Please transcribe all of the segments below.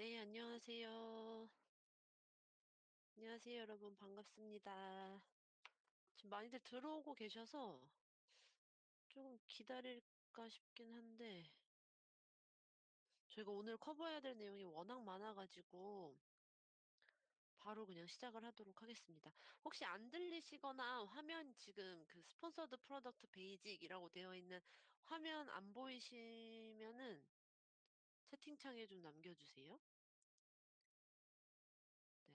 네, 안녕하세요. 안녕하세요, 여러분. 반갑습니다. 지금 많이들 들어오고 계셔서 조금 기다릴까 싶긴 한데, 저희가 오늘 커버해야 될 내용이 워낙 많아 가지고 바로 그냥 시작을 하도록 하겠습니다. 혹시 안 들리시거나 화면 지금 그 스폰서드 프로덕트 베이직이라고 되어 있는 화면 안 보이시면은 채팅창에 좀 남겨 주세요. 네.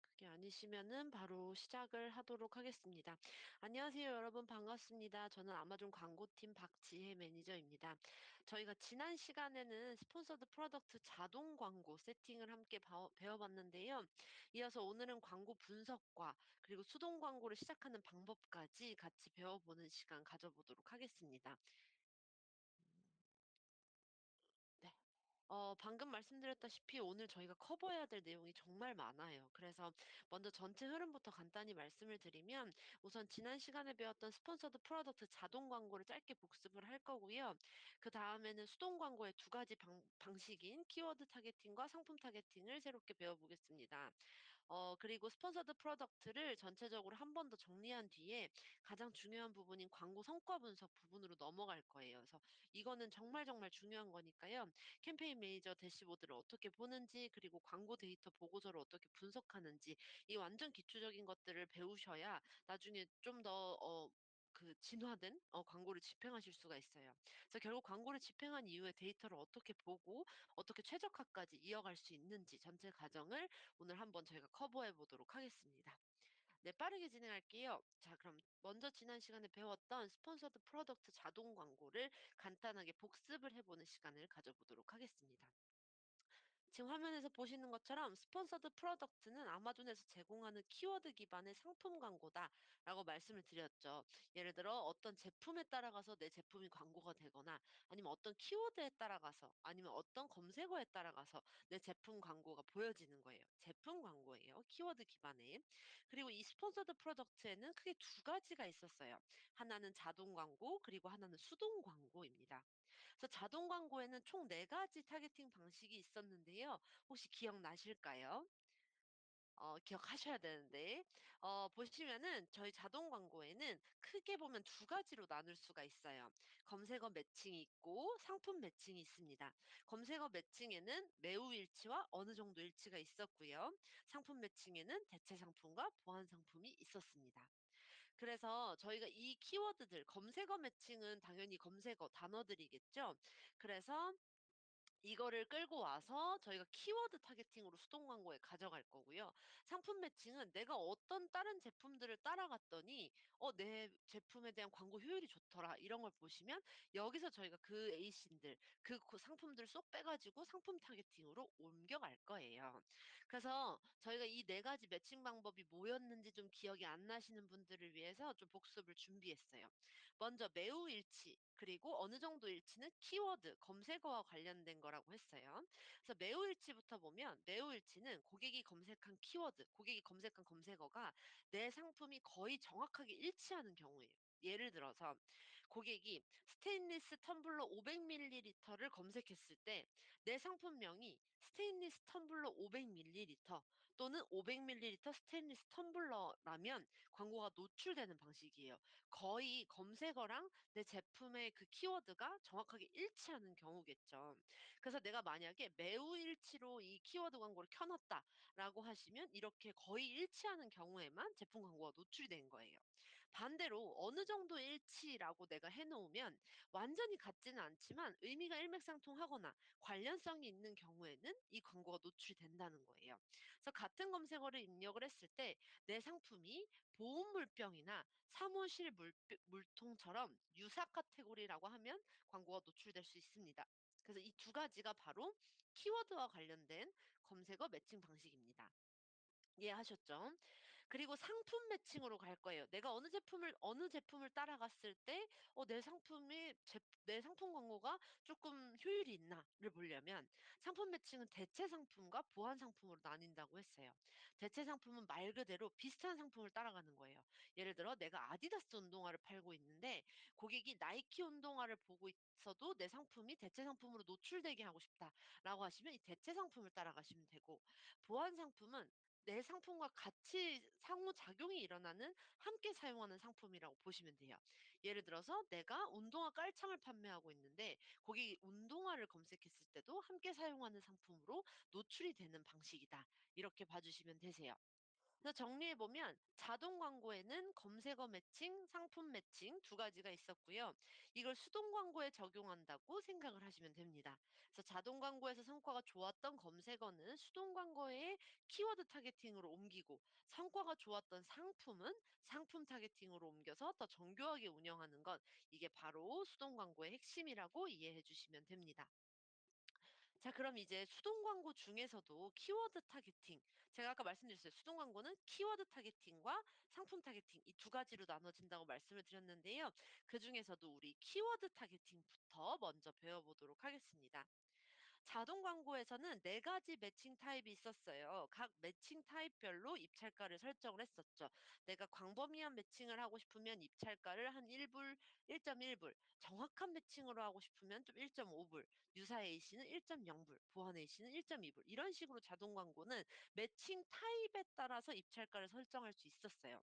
그게 아니시면은 바로 시작을 하도록 하겠습니다. 안녕하세요, 여러분. 반갑습니다. 저는 아마존 광고팀 박지혜 매니저입니다. 저희가 지난 시간에는 스폰서드 프로덕트 자동 광고 세팅을 함께 배워봤는데요. 이어서 오늘은 광고 분석과 그리고 수동 광고를 시작하는 방법까지 같이 배워보는 시간 가져보도록 하겠습니다. 네. 방금 말씀드렸다시피 오늘 저희가 커버해야 될 내용이 정말 많아요. 그래서 먼저 전체 흐름부터 간단히 말씀을 드리면 우선 지난 시간에 배웠던 스폰서드 프로덕트 자동 광고를 짧게 복습을 할 거고요. 그 다음에는 수동 광고의 두 가지 방식인 키워드 타겟팅과 상품 타겟팅을 새롭게 배워보겠습니다. 그리고 스폰서드 프로덕트를 전체적으로 한 번 더 정리한 뒤에 가장 중요한 부분인 광고 성과 분석 부분으로 넘어갈 거예요. 그래서 이거는 정말 정말 중요한 거니까요. 캠페인 매니저 대시보드를 어떻게 보는지, 그리고 광고 데이터 보고서를 어떻게 분석하는지, 이 완전 기초적인 것들을 배우셔야 나중에 좀 더, 진화된 광고를 집행하실 수가 있어요. 그래서 결국 광고를 집행한 이후에 데이터를 어떻게 보고 어떻게 최적화까지 이어갈 수 있는지 전체 과정을 오늘 한번 저희가 커버해 보도록 하겠습니다. 네, 빠르게 진행할게요. 자, 그럼 먼저 지난 시간에 배웠던 스폰서드 프로덕트 자동 광고를 간단하게 복습을 해보는 시간을 가져보도록 하겠습니다. 지금 화면에서 보시는 것처럼 스폰서드 프로덕트는 아마존에서 제공하는 키워드 기반의 상품 광고다라고 말씀을 드렸죠. 예를 들어 어떤 제품에 따라가서 내 제품이 광고가 되거나 아니면 어떤 키워드에 따라가서 아니면 어떤 검색어에 따라가서 내 제품 광고가 보여지는 거예요. 제품 광고예요. 키워드 기반의. 그리고 이 스폰서드 프로덕트에는 크게 두 가지가 있었어요. 하나는 자동 광고, 그리고 하나는 수동 광고입니다. 그래서 자동 광고에는 총 4가지 타겟팅 방식이 있었는데요. 혹시 기억나실까요? 기억하셔야 되는데. 보시면은 저희 자동 광고에는 크게 보면 두 가지로 나눌 수가 있어요. 검색어 매칭이 있고 상품 매칭이 있습니다. 검색어 매칭에는 매우 일치와 어느 정도 일치가 있었고요. 상품 매칭에는 대체 상품과 보완 상품이 있었습니다. 그래서 저희가 이 키워드들 검색어 매칭은 당연히 검색어 단어들이겠죠. 그래서 이거를 끌고 와서 저희가 키워드 타겟팅으로 수동 광고에 가져갈 거고요. 상품 매칭은 내가 어떤 다른 제품들을 따라갔더니 내 제품에 대한 광고 효율이 좋더라. 이런 걸 보시면 여기서 저희가 그 에이신들, 그 상품들을 쏙 빼가지고 상품 타겟팅으로 옮겨갈 거예요. 그래서 저희가 이 4가지 매칭 방법이 뭐였는지 좀 기억이 안 나시는 분들을 위해서 좀 복습을 준비했어요. 먼저 매우 일치, 그리고 어느 정도 일치는 키워드, 검색어와 관련된 거라고 했어요. 그래서 매우 일치부터 보면 매우 일치는 고객이 검색한 키워드, 고객이 검색한 검색어가 내 상품이 거의 정확하게 일치하는 경우예요. 예를 들어서 고객이 스테인리스 텀블러 500ml를 검색했을 때 내 상품명이 스테인리스 텀블러 500ml 또는 500ml 스테인리스 텀블러라면 광고가 노출되는 방식이에요. 거의 검색어랑 내 제품의 그 키워드가 정확하게 일치하는 경우겠죠. 그래서 내가 만약에 매우 일치로 이 키워드 광고를 켜놨다라고 하시면 이렇게 거의 일치하는 경우에만 제품 광고가 노출이 된 거예요. 반대로 어느 정도 일치라고 내가 해놓으면 완전히 같지는 않지만 의미가 일맥상통하거나 관련성이 있는 경우에는 이 광고가 노출이 된다는 거예요. 그래서 같은 검색어를 입력을 했을 때 내 상품이 보온 물병이나 사무실 물통처럼 유사 카테고리라고 하면 광고가 노출될 수 있습니다. 그래서 이 두 가지가 바로 키워드와 관련된 검색어 매칭 방식입니다. 이해하셨죠? 그리고 상품 매칭으로 갈 거예요. 내가 어느 제품을 따라갔을 때 내 상품이 내 상품 광고가 쪼끔 효율이 있나를 보려면 상품 매칭은 대체 상품과 보완 상품으로 나뉜다고 했어요. 대체 상품은 말 그대로 비슷한 상품을 따라가는 거예요. 예를 들어 내가 아디다스 운동화를 팔고 있는데 고객이 나이키 운동화를 보고 있어도 '내 상품이 대체 상품으로 노출되게 하고 싶다.'라고 하시면 이 대체 상품을 따라가시면 되고, 보완 상품은 내 상품과 같이 상호작용이 일어나는 함께 사용하는 상품이라고 보시면 돼요. 예를 들어서 내가 운동화 깔창을 판매하고 있는데 고객이 운동화를 검색했을 때도 함께 사용하는 상품으로 노출이 되는 방식이다. 이렇게 봐 주시면 되세요. 그래서 정리해 보면 자동 광고에는 검색어 매칭, 상품 매칭 두 가지가 있었고요. 이걸 수동 광고에 적용한다고 생각을 하시면 됩니다. 그래서 자동 광고에서 성과가 좋았던 검색어는 수동 광고의 키워드 타겟팅으로 옮기고, 성과가 좋았던 상품은 상품 타겟팅으로 옮겨서 더 정교하게 운영하는 것, 이게 바로 수동 광고의 핵심이라고 이해해 주시면 됩니다. 자, 그럼 이제 수동 광고 중에서도 키워드 타겟팅, 제가 아까 말씀드렸어요. 수동 광고는 키워드 타겟팅과 상품 타겟팅 이 두 가지로 나눠진다고 말씀을 드렸는데요. 그중에서도 우리 키워드 타겟팅부터 먼저 배워보도록 하겠습니다. 자동 광고에서는 4 가지 매칭 타입이 있었어요. 각 매칭 타입별로 입찰가를 설정을 했었죠. 내가 광범위한 매칭을 하고 싶으면 입찰가를 한 1 불, 1.1 불, 정확한 매칭으로 하고 싶으면 좀 1.5 불, 유사 AC는 1.0 불, 보완 AC는 1.2 불, 이런 식으로 자동 광고는 매칭 타입에 따라서 입찰가를 설정할 수 있었어요.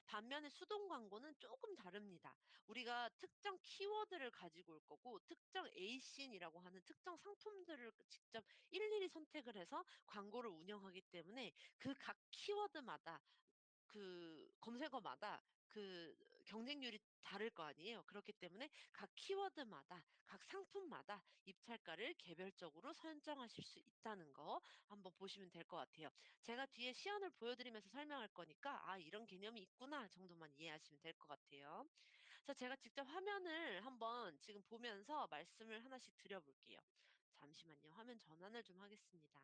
반면에 수동 광고는 조금 다릅니다. 우리가 특정 키워드를 가지고 올 거고 특정 ASIN이라고 하는 특정 상품들을 직접 일일이 선택을 해서 광고를 운영하기 때문에 그 각 키워드마다, 그 검색어마다 그 경쟁률이 다를 거 아니에요. 그렇기 때문에 각 키워드마다 각 상품마다 입찰가를 개별적으로 설정하실 수 있다는 거 한번 보시면 될 것 같아요. 제가 뒤에 시연을 보여 드리면서 설명할 거니까 '아 이런 개념이 있구나.' 정도만 이해하시면 될 것 같아요. 그래서 제가 직접 화면을 한번 지금 보면서 말씀을 하나씩 드려 볼게요. 잠시만요. 화면 전환을 좀 하겠습니다.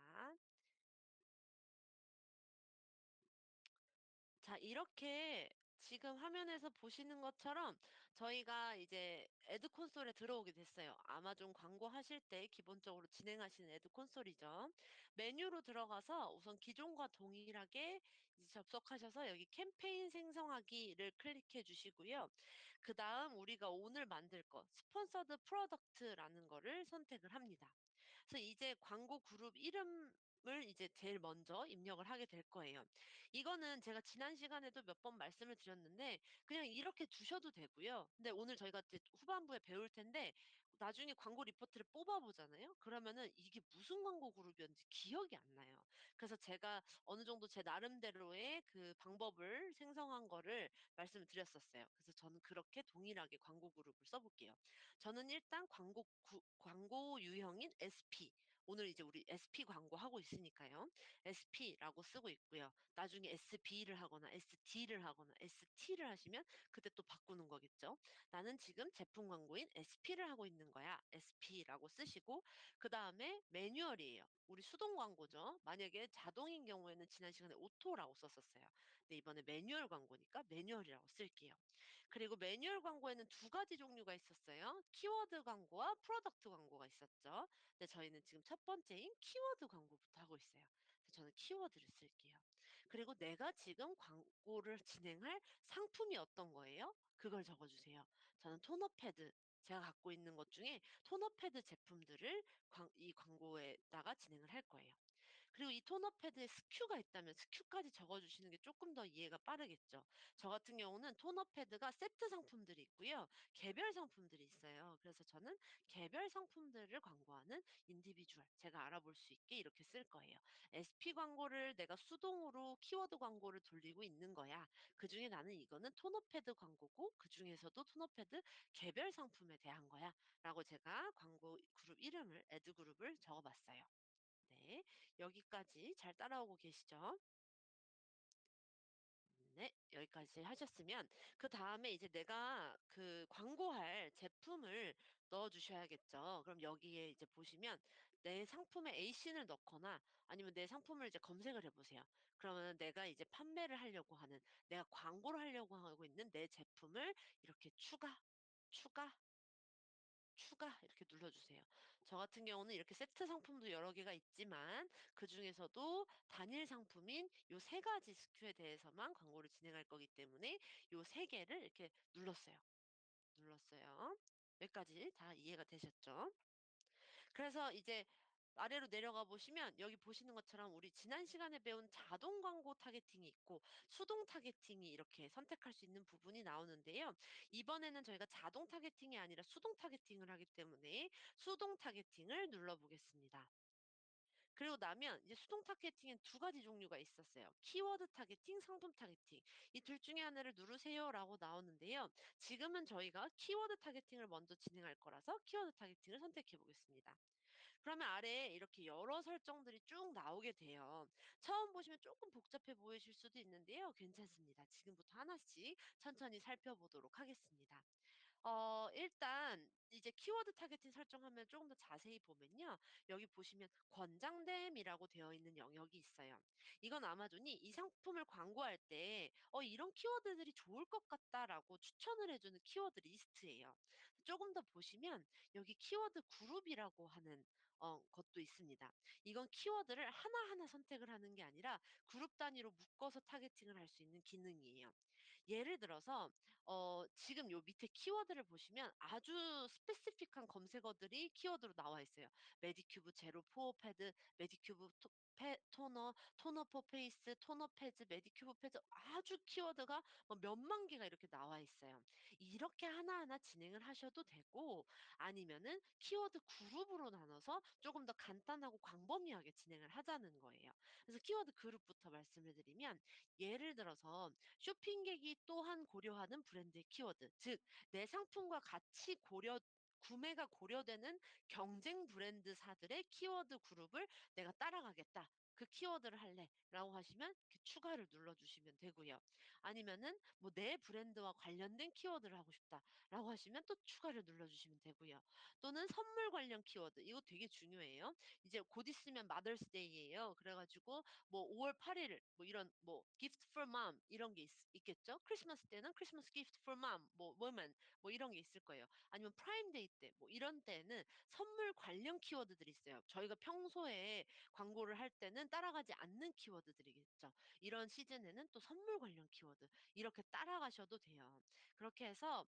자, 이렇게 지금 화면에서 보시는 것처럼 저희가 이제 애드 콘솔에 들어오게 됐어요. 아마존 광고하실 때 기본적으로 진행하시는 애드 콘솔이죠. 메뉴로 들어가서 우선 기존과 동일하게 이제 접속하셔서 여기 캠페인 생성하기를 클릭해 주시고요. 그다음 우리가 오늘 만들 거 스폰서드 프로덕트라는 거를 선택을 합니다. 그래서 이제 광고 그룹 이름을 이제 제일 먼저 입력을 하게 될 거예요. 이거는 제가 지난 시간에도 몇 번 말씀을 드렸는데 그냥 이렇게 두셔도 되고요. 근데 오늘 저희가 이제 후반부에 배울 텐데 나중에 광고 리포트를 뽑아 보잖아요. 그러면은 이게 무슨 광고 그룹이었는지 기억이 안 나요. 그래서 제가 어느 정도 제 나름대로의 그 방법을 생성한 거를 말씀을 드렸었어요. 그래서 저는 그렇게 동일하게 광고 그룹을 써 볼게요. 저는 일단 광고 유형인 SP, 오늘 이제 우리 SP 광고하고 있으니까요. SP라고 쓰고 있고요. 나중에 SB를 하거나 SD를 하거나 ST를 하시면 그때 또 바꾸는 거겠죠. "나는 지금 제품 광고인 SP를 하고 있는 거야." SP라고 쓰시고, 그다음에 매뉴얼이에요. 우리 수동 광고죠. 만약에 자동인 경우에는 지난 시간에 오토라고 썼었어요. 근데 이번에 매뉴얼 광고니까 매뉴얼이라고 쓸게요. 그리고 매뉴얼 광고에는 두 가지 종류가 있었어요. 키워드 광고와 프로덕트 광고가 있었죠. 근데 저희는 지금 첫 번째인 키워드 광고부터 하고 있어요. 그래서 저는 키워드를 쓸게요. 그리고 내가 지금 광고를 진행할 상품이 어떤 거예요? 그걸 적어 주세요. 저는 토너 패드, 제가 갖고 있는 것 중에 토너 패드 제품들을 이 광고에다가 진행을 할 거예요. 그리고 이 토너 패드에 스큐가 있다면 스큐까지 적어 주시는 게 쪼끔 더 이해가 빠르겠죠. 저 같은 경우는 토너 패드가 세트 상품들이 있고요. 개별 상품들이 있어요. 그래서 저는 개별 상품들을 광고하는 인디비주얼, 제가 알아볼 수 있게 이렇게 쓸 거예요. SP 광고를 내가 수동으로 키워드 광고를 돌리고 있는 거야. 그중에 나는 이거는 토너 패드 광고고 그중에서도 토너 패드 개별 상품에 대한 거야. 라고 제가 광고 그룹 이름을, 애드 그룹을 적어 봤어요. 네. 여기까지 잘 따라오고 계시죠? 네. 여기까지 하셨으면 그다음에 이제 내가 그 광고할 제품을 넣어 주셔야겠죠. 그럼 여기에 이제 보시면 내 상품에 에이신을 넣거나 아니면 내 상품을 이제 검색을 해 보세요. 그러면은 내가 이제 판매를 하려고 하는, 내가 광고를 하려고 하고 있는 내 제품을 이렇게 추가, 추가, 추가 이렇게 눌러 주세요. 저 같은 경우는 이렇게 세트 상품도 여러 개가 있지만 그중에서도 단일 상품인 요 3 가지 SKU에 대해서만 광고를 진행할 거기 때문에 요 3 개를 이렇게 눌렀어요. 눌렀어요. 여기까지 다 이해가 되셨죠? 그래서 이제 아래로 내려가 보시면 여기 보시는 것처럼 우리 지난 시간에 배운 자동 광고 타겟팅이 있고 수동 타겟팅이 이렇게 선택할 수 있는 부분이 나오는데요. 이번에는 저희가 자동 타겟팅이 아니라 수동 타겟팅을 하기 때문에 수동 타겟팅을 눌러 보겠습니다. 그리고 나면 이제 수동 타겟팅엔 두 가지 종류가 있었어요. 키워드 타겟팅, 상품 타겟팅. 이 둘 중에 하나를 누르세요라고 나오는데요. 지금은 저희가 키워드 타겟팅을 먼저 진행할 거라서 키워드 타겟팅을 선택해 보겠습니다. 그러면 아래에 이렇게 여러 설정들이 쭉 나오게 돼요. 처음 보시면 조금 복잡해 보이실 수도 있는데요. 괜찮습니다. 지금부터 하나씩 천천히 살펴보도록 하겠습니다. 일단 이제 키워드 타겟팅 설정하면 조금 더 자세히 보면요. 여기 보시면 권장됨이라고 되어 있는 영역이 있어요. 이건 아마존이 이 상품을 광고할 때 이런 키워드들이 좋을 것 같다.'라고 추천을 해 주는 키워드 리스트예요. 조금 더 보시면 여기 키워드 그룹이라고 하는 것도 있습니다. 이건 키워드를 하나하나 선택을 하는 게 아니라 그룹 단위로 묶어서 타겟팅을 할 수 있는 기능이에요. 예를 들어서 지금 요 밑에 키워드를 보시면 아주 스페시픽한 검색어들이 키워드로 나와 있어요. 메디큐브 제로 포어 패드, 메디큐브 토너, 토너 포 페이스, 토너 패즈, 메디큐브 패즈, 아주 키워드가 뭐 몇만 개가 이렇게 나와 있어요. 이렇게 하나하나 진행을 하셔도 되고 아니면은 키워드 그룹으로 나눠서 조금 더 간단하고 광범위하게 진행을 하자는 거예요. 그래서 키워드 그룹부터 말씀을 드리면 예를 들어서 쇼핑객이 또한 고려하는 브랜드의 키워드, 즉 내 상품과 같이 구매가 고려되는 경쟁 브랜드사들의 키워드 그룹을 '내가 따라가겠다. 그 키워드를 할래.'라고 하시면 이렇게 추가를 눌러 주시면 되고요. 아니면은 뭐 '내 브랜드와 관련된 키워드를 하고 싶다.'라고 하시면 또 추가를 눌러 주시면 되고요. 또는 선물 관련 키워드, 이거 되게 중요해요. 이제 곧 있으면 마더스 데이예요. 그래 가지고 뭐 5월 8일 뭐 이런 뭐 gift for mom 이런 게 있겠죠. 크리스마스 때는 크리스마스 gift for mom 뭐 woman 뭐 이런 게 있을 거예요. 아니면 프라임 데이 때 뭐 이런 때는 선물 관련 키워드들이 있어요. 저희가 평소에 광고를 할 때는 따라가지 않는 키워드들이겠죠. 이런 시즌에는 또 선물 관련 키워드 이렇게 따라가셔도 돼요. 그렇게 해서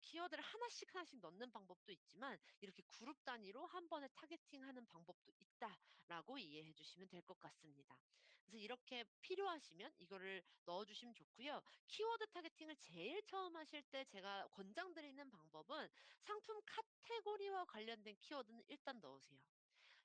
키워드를 하나씩 하나씩 넣는 방법도 있지만 이렇게 그룹 단위로 한 번에 타겟팅하는 방법도 있다라고 이해해 주시면 될 것 같습니다. 그래서 이렇게 필요하시면 이거를 넣어 주시면 좋고요. 키워드 타겟팅을 제일 처음 하실 때 제가 권장드리는 방법은 상품 카테고리와 관련된 키워드는 일단 넣으세요.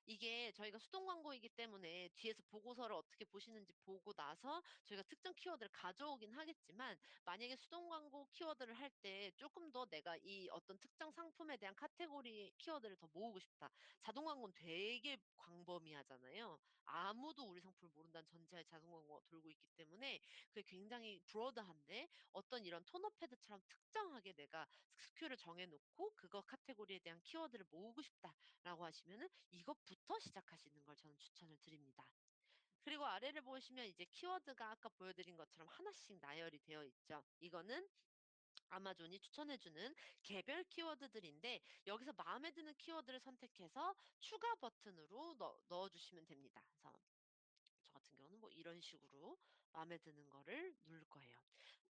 이게 저희가 수동 광고이기 때문에 뒤에서 보고서를 어떻게 보시는지 보고 나서 저희가 특정 키워드를 가져오긴 하겠지만 만약에 수동 광고 키워드를 할 때 조금 더 내가 이 어떤 특정 상품에 대한 카테고리 키워드를 더 모으고 싶다. 자동 광고는 되게 광범위하잖아요. 아무도 우리 상품을 모른다는 전제하에 자동 광고가 돌고 있기 때문에 그게 굉장히 브로드한데 어떤 이런 토너 패드처럼 특정하게 내가 SKU를 정해 놓고 그거 카테고리에 대한 키워드를 모으고 싶다라고 하시면은 이것부터 시작하시는 걸 저는 추천을 드립니다. 그리고 아래를 보시면 이제 키워드가 아까 보여드린 것처럼 하나씩 나열이 되어 있죠. 이거는 아마존이 추천해 주는 개별 키워드들인데 여기서 마음에 드는 키워드를 선택해서 추가 버튼으로 넣어 주시면 됩니다. 그래서 저 같은 경우는 뭐 이런 식으로 마음에 드는 거를 누를 거예요.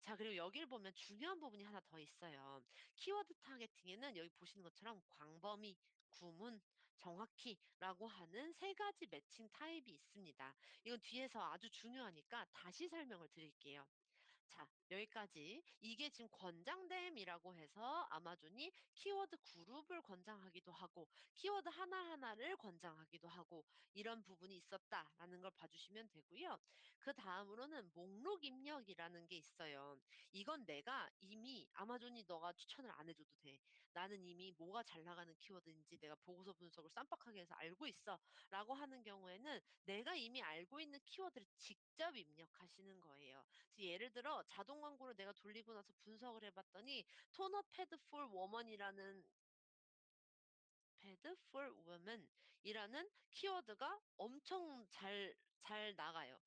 자, 그리고 여기를 보면 중요한 부분이 하나 더 있어요. 키워드 타겟팅에는 여기 보시는 것처럼 광범위, 구문, 정확히라고 하는 세 가지 매칭 타입이 있습니다. 이건 뒤에서 아주 중요하니까 다시 설명을 드릴게요. 자, 여기까지. 이게 지금 권장됨이라고 해서 아마존이 키워드 그룹을 권장하기도 하고 키워드 하나하나를 권장하기도 하고 이런 부분이 있었다라는 걸 봐주시면 되고요. 그다음으로는 목록 입력이라는 게 있어요. 이건 내가 이미 아마존이 너가 추천을 안 해줘도 돼. 나는 이미 뭐가 잘 나가는 키워드인지 내가 보고서 분석을 쌈박하게 해서 알고 있어라고 하는 경우에는 내가 이미 알고 있는 키워드를 직접 입력하시는 거예요. 그래서 예를 들어 자동 광고를 내가 돌리고 나서 분석을 해 봤더니 토너 패드 폴 워먼이라는 pad for women 이라는 키워드가 엄청 잘 나가요.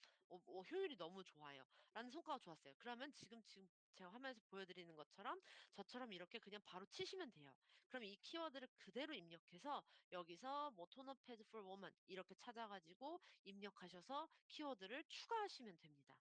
효율이 너무 좋아요. 라는 성과가 좋았어요. 그러면 지금 제가 화면에서 보여드리는 것처럼 저처럼 이렇게 그냥 바로 치시면 돼요. 그럼 이 키워드를 그대로 입력해서 여기서 뭐 토너 패드 for woman 이렇게 찾아 가지고 입력하셔서 키워드를 추가하시면 됩니다.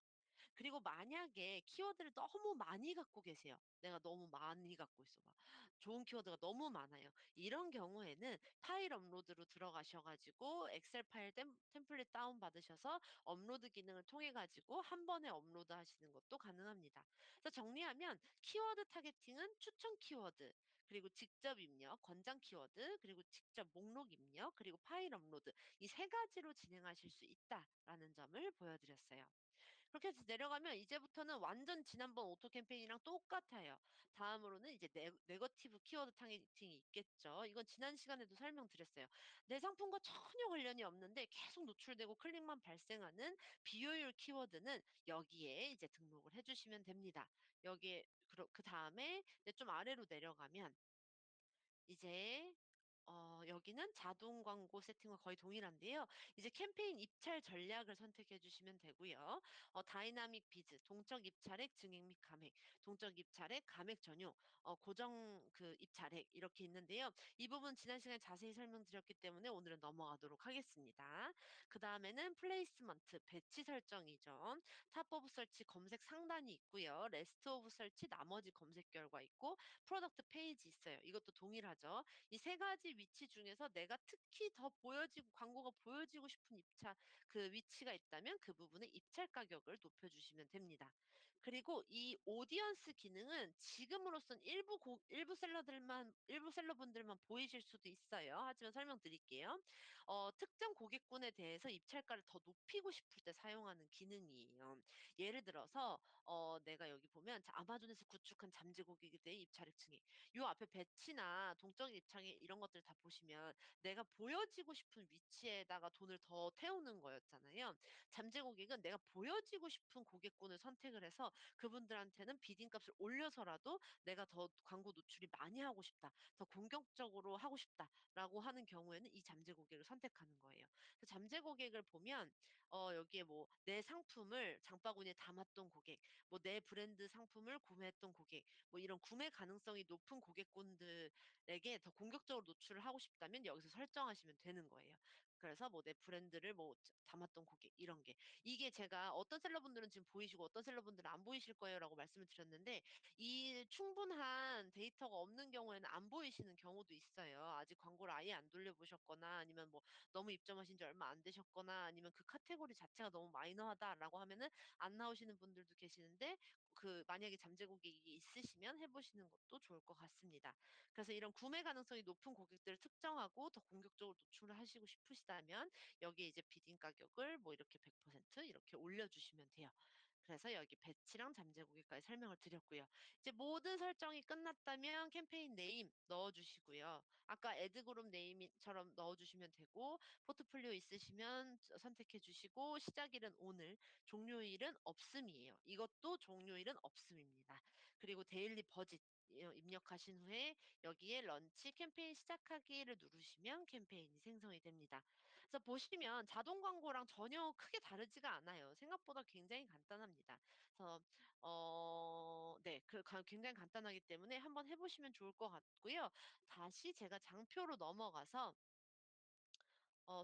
그리고 만약에 키워드를 너무 많이 갖고 계세요. 내가 너무 많이 갖고 있어 막 좋은 키워드가 너무 많아요. 이런 경우에는 파일 업로드로 들어가셔 가지고 엑셀 파일 템플릿 다운 받으셔서 업로드 기능을 통해 가지고 한 번에 업로드하시는 것도 가능합니다. 그래서 정리하면 키워드 타겟팅은 추천 키워드, 그리고 직접 입력, 권장 키워드, 그리고 직접 목록 입력, 그리고 파일 업로드 이 세 가지로 진행하실 수 있다라는 점을 보여드렸어요. 그렇게 해서 내려가면 이제부터는 완전 지난번 오토 캠페인이랑 똑같아요. 다음으로는 이제 네거티브 키워드 타겟팅이 있겠죠. 이건 지난 시간에도 설명드렸어요. 내 상품과 전혀 관련이 없는데 계속 노출되고 클릭만 발생하는 비효율 키워드는 여기에 이제 등록을 해 주시면 됩니다. 여기에 그다음에 이제 좀 아래로 내려가면 이제 여기는 자동 광고 세팅과 거의 동일한데요. 이제 캠페인 입찰 전략을 선택해 주시면 되고요. 다이나믹 비즈, 동적 입찰액 증액 및 감액, 동적 입찰액, 감액 전용, 고정 그 입찰액 이렇게 있는데요. 이 부분 지난 시간에 자세히 설명드렸기 때문에 오늘은 넘어가도록 하겠습니다. 그다음에는 플레이스먼트, 배치 설정이죠. 탑 오브 서치 검색 상단이 있고요. 레스트 오브 서치 나머지 검색 결과 있고 프로덕트 페이지 있어요. 이것도 동일하죠. 이 세 가지 위치 중에서 내가 특히 더 보여지고 광고가 보여지고 싶은 그 위치가 있다면 그 부분의 입찰 가격을 높여 주시면 됩니다. 그리고 이 오디언스 기능은 지금으로선 일부 셀러분들만 보이실 수도 있어요. 하지만 설명드릴게요. 특정 고객군에 대해서 입찰가를 더 높이고 싶을 때 사용하는 기능이에요. 예를 들어서 내가 여기 보면 아마존에서 구축한 잠재 고객에 대해 입찰액 증액. 요 앞에 배치나 동적 입창에 이런 것들 다 보시면 내가 보여지고 싶은 위치에다가 돈을 더 태우는 거였잖아요. 잠재 고객은 내가 보여지고 싶은 고객군을 선택을 해서 그분들한테는 비딩 값을 올려서라도 내가 더 광고 노출이 많이 하고 싶다. 더 공격적으로 하고 싶다라고 하는 경우에는 이 잠재 고객을 선택하는 거예요. 그래서 잠재 고객을 보면 여기에 뭐 내 상품을 장바구니에 담았던 고객, 뭐 내 브랜드 상품을 구매했던 고객, 뭐 이런 구매 가능성이 높은 고객군들에게 더 공격적으로 노출을 하고 싶다면 여기서 설정하시면 되는 거예요. 그래서 뭐 내 브랜드를 뭐 담았던 고객 이런 게. 이게 제가 어떤 셀러분들은 지금 보이시고 어떤 셀러분들은 안 보이실 거예요라고 말씀을 드렸는데 이 충분한 데이터가 없는 경우에는 안 보이시는 경우도 있어요. 아직 광고를 아예 안 돌려보셨거나 아니면 뭐 너무 입점하신 지 얼마 안 되셨거나 아니면 그 카테고리 자체가 너무 마이너하다라고 하면은 안 나오시는 분들도 계시는데 만약에 잠재 고객이 있으시면 해 보시는 것도 좋을 것 같습니다. 그래서 이런 구매 가능성이 높은 고객들을 특정하고 더 공격적으로 노출을 하시고 싶으시다면 여기에 이제 비딩 가격을 뭐 이렇게 100% 이렇게 올려 주시면 돼요. 그래서 여기 배치랑 잠재 고객까지 설명을 드렸고요. 이제 모든 설정이 끝났다면 캠페인 네임 넣어 주시고요. 아까 애드 그룹 네임처럼 넣어 주시면 되고 포트폴리오 있으시면 선택해 주시고 시작일은 오늘, 종료일은 없음이에요. 이것도 종료일은 없음입니다. 그리고 데일리 버짓 입력하신 후에 여기에 런치 캠페인 시작하기를 누르시면 캠페인이 생성이 됩니다. 그래서 보시면 자동 광고랑 전혀 크게 다르지가 않아요. 생각보다 굉장히 간단합니다. 그래서 네, 굉장히 간단하기 때문에 한번 해 보시면 좋을 것 같고요. 다시 제가 장표로 넘어가서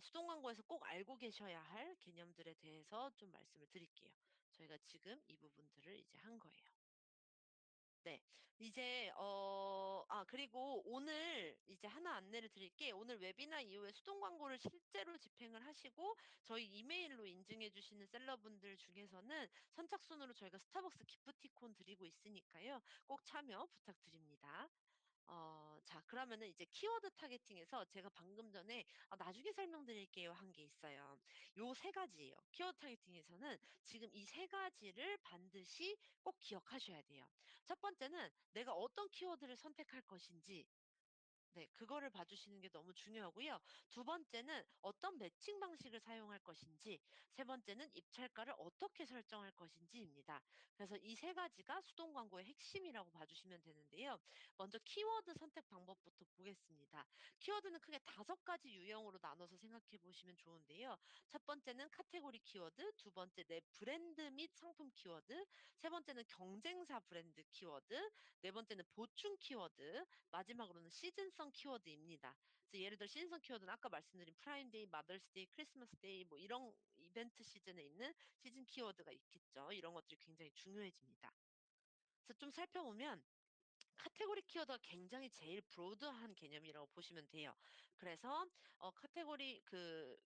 수동 광고에서 꼭 알고 계셔야 할 개념들에 대해서 좀 말씀을 드릴게요. 저희가 지금 이 부분들을 이제 한 거예요. 네. 이제 그리고 오늘 이제 하나 안내를 드릴 게 오늘 웨비나 이후에 수동 광고를 실제로 집행을 하시고 저희 이메일로 인증해 주시는 셀러분들 중에서는 선착순으로 저희가 스타벅스 기프티콘 드리고 있으니까요. 꼭 참여 부탁드립니다. 자, 그러면은 이제 키워드 타겟팅에서 제가 방금 전에 나중에 설명드릴게요 한 게 있어요. 요 세 가지예요. 키워드 타겟팅에서는 지금 이 세 가지를 반드시 꼭 기억하셔야 돼요. 첫 번째는 내가 어떤 키워드를 선택할 것인지 네. 그거를 봐 주시는 게 너무 중요하고요. 두 번째는 어떤 매칭 방식을 사용할 것인지, 세 번째는 입찰가를 어떻게 설정할 것인지입니다. 그래서 이 세 가지가 수동 광고의 핵심이라고 봐 주시면 되는데요. 먼저 키워드 선택 방법부터 보겠습니다. 키워드는 크게 5가지 유형으로 나눠서 생각해 보시면 좋은데요. 첫 번째는 카테고리 키워드, 두 번째 내 브랜드 및 상품 키워드, 세 번째는 경쟁사 브랜드 키워드, 네 번째는 보충 키워드, 마지막으로는 시즌성 키워드입니다. 그래서 예를 들어 시즌성 키워드는 아까 말씀드린 프라임데이, 마더스데이, 크리스마스데이 뭐 이런 이벤트 시즌에 있는 시즌 키워드가 있겠죠. 이런 것들이 굉장히 중요해집니다. 그래서 좀 살펴보면 카테고리 키워드가 굉장히 제일 브로드한 개념이라고 보시면 돼요. 그래서 카테고리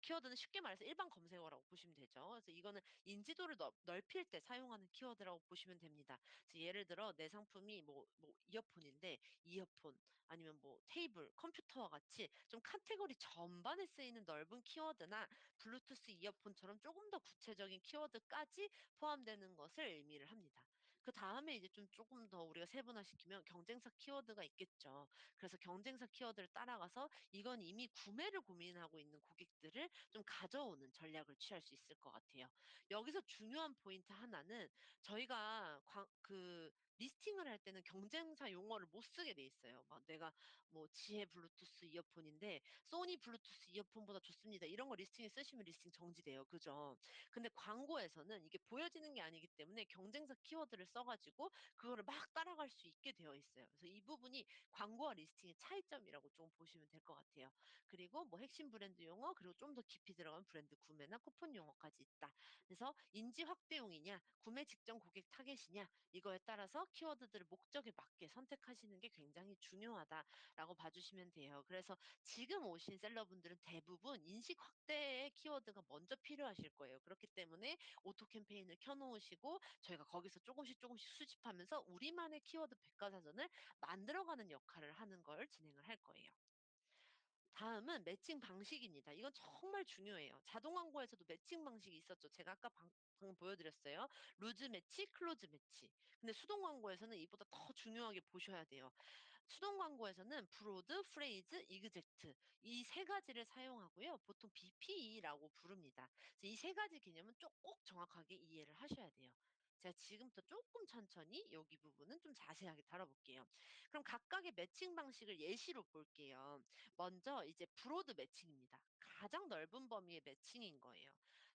키워드는 쉽게 말해서 일반 검색어라고 보시면 되죠. 그래서 이거는 인지도를 넓힐 때 사용하는 키워드라고 보시면 됩니다. 그래서 예를 들어 내 상품이 뭐 이어폰인데 이어폰 아니면 뭐 테이블, 컴퓨터와 같이 좀 카테고리 전반에 쓰이는 넓은 키워드나 블루투스 이어폰처럼 조금 더 구체적인 키워드까지 포함되는 것을 의미를 합니다. 그다음에 이제 좀 쪼금 더 우리가 세분화시키면 경쟁사 키워드가 있겠죠. 그래서 경쟁사 키워드를 따라가서 이건 이미 구매를 고민하고 있는 고객들을 좀 가져오는 전략을 취할 수 있을 것 같아요. 여기서 중요한 포인트 하나는 저희가 리스팅을 할 때는 경쟁사 용어를 못 쓰게 돼 있어요. 막 내가 뭐 지혜 블루투스 이어폰인데 소니 블루투스 이어폰보다 좋습니다. 이런 거 리스팅에 쓰시면 리스팅 정지돼요. 그죠? 근데 광고에서는 이게 보여지는 게 아니기 때문에 경쟁사 키워드를 써 가지고 그거를 막 따라갈 수 있게 되어 있어요. 그래서 이 부분이 광고와 리스팅의 차이점이라고 좀 보시면 될 것 같아요. 그리고 뭐 핵심 브랜드 용어 그리고 좀 더 깊이 들어간 브랜드 구매나 쿠폰 용어까지 있다. 그래서 인지 확대용이냐 구매 직전 고객 타겟이냐 이거에 따라서 키워드들을 목적에 맞게 선택하시는 게 굉장히 중요하다라고 봐 주시면 돼요. 그래서 지금 오신 셀러분들은 대부분 인식 확대의 키워드가 먼저 필요하실 거예요. 그렇기 때문에 오토 캠페인을 켜 놓으시고 저희가 거기서 조금씩 수집하면서 우리만의 키워드 백과사전을 만들어가는 역할을 하는 걸 진행을 할 거예요. 다음은 매칭 방식입니다. 이건 정말 중요해요. 자동 광고에서도 매칭 방식이 있었죠. 제가 아까 방금 보여드렸어요. 루즈 매치, 클로즈 매치. 근데 수동 광고에서는 이보다 더 중요하게 보셔야 돼요. 수동 광고에서는 브로드, 프레이즈, 이그젝트 이 세 가지를 사용하고요. 보통 BPE라고 부릅니다. 그래서 이 세 가지 개념은 꼭 정확하게 이해를 하셔야 돼요. 제가 지금부터 조금 천천히 여기 부분은 좀 자세하게 다뤄볼게요. 그럼 각각의 매칭 방식을 예시로 볼게요. 먼저 이제 브로드 매칭입니다. 가장 넓은 범위의 매칭인 거예요.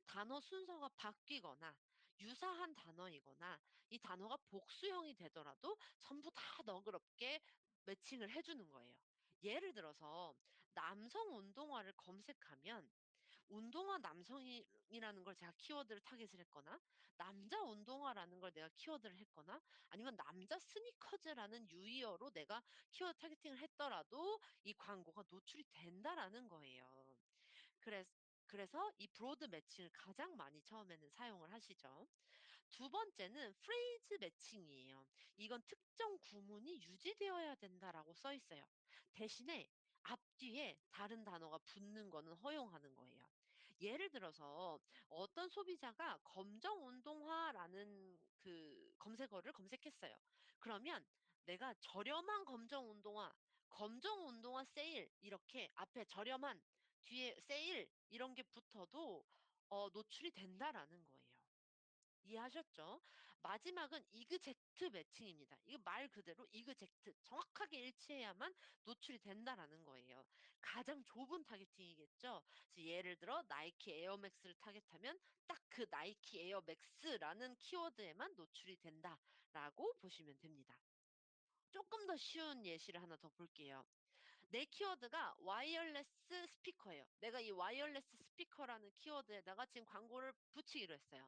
단어 순서가 바뀌거나 유사한 단어이거나 이 단어가 복수형이 되더라도 전부 다 너그럽게 매칭을 해 주는 거예요. 예를 들어서 남성 운동화를 검색하면 운동화 남성이라는 걸 제가 키워드를 타깃을 했거나 남자 운동화라는 걸 내가 키워드를 했거나 아니면 남자 스니커즈라는 유의어로 내가 키워드 타겟팅을 했더라도 이 광고가 노출이 된다라는 거예요. 그래서 이 브로드 매칭을 가장 많이 처음에는 사용을 하시죠. 두 번째는 프레이즈 매칭이에요. 이건 특정 구문이 유지되어야 된다라고 써 있어요. 대신에 앞뒤에 다른 단어가 붙는 거는 허용하는 거예요. 예를 들어서 어떤 소비자가 검정 운동화라는 검색어를 검색했어요. 그러면 내가 저렴한 검정 운동화 세일 이렇게 앞에 저렴한 뒤에 세일 이런 게 붙어도 노출이 된다라는 거예요. 이해하셨죠? 마지막은 이그젝트 매칭입니다. 이거 말 그대로 이그젝트 정확하게 일치해야만 노출이 된다라는 거예요. 가장 좁은 타겟팅이겠죠. 그래서 예를 들어 나이키 에어맥스를 타겟하면 딱 그 나이키 에어맥스라는 키워드에만 노출이 된다라고 보시면 됩니다. 조금 더 쉬운 예시를 하나 더 볼게요. 내 키워드가 와이어리스 스피커예요. 내가 이 와이어리스 스피커라는 키워드에다가 지금 광고를 붙이기로 했어요.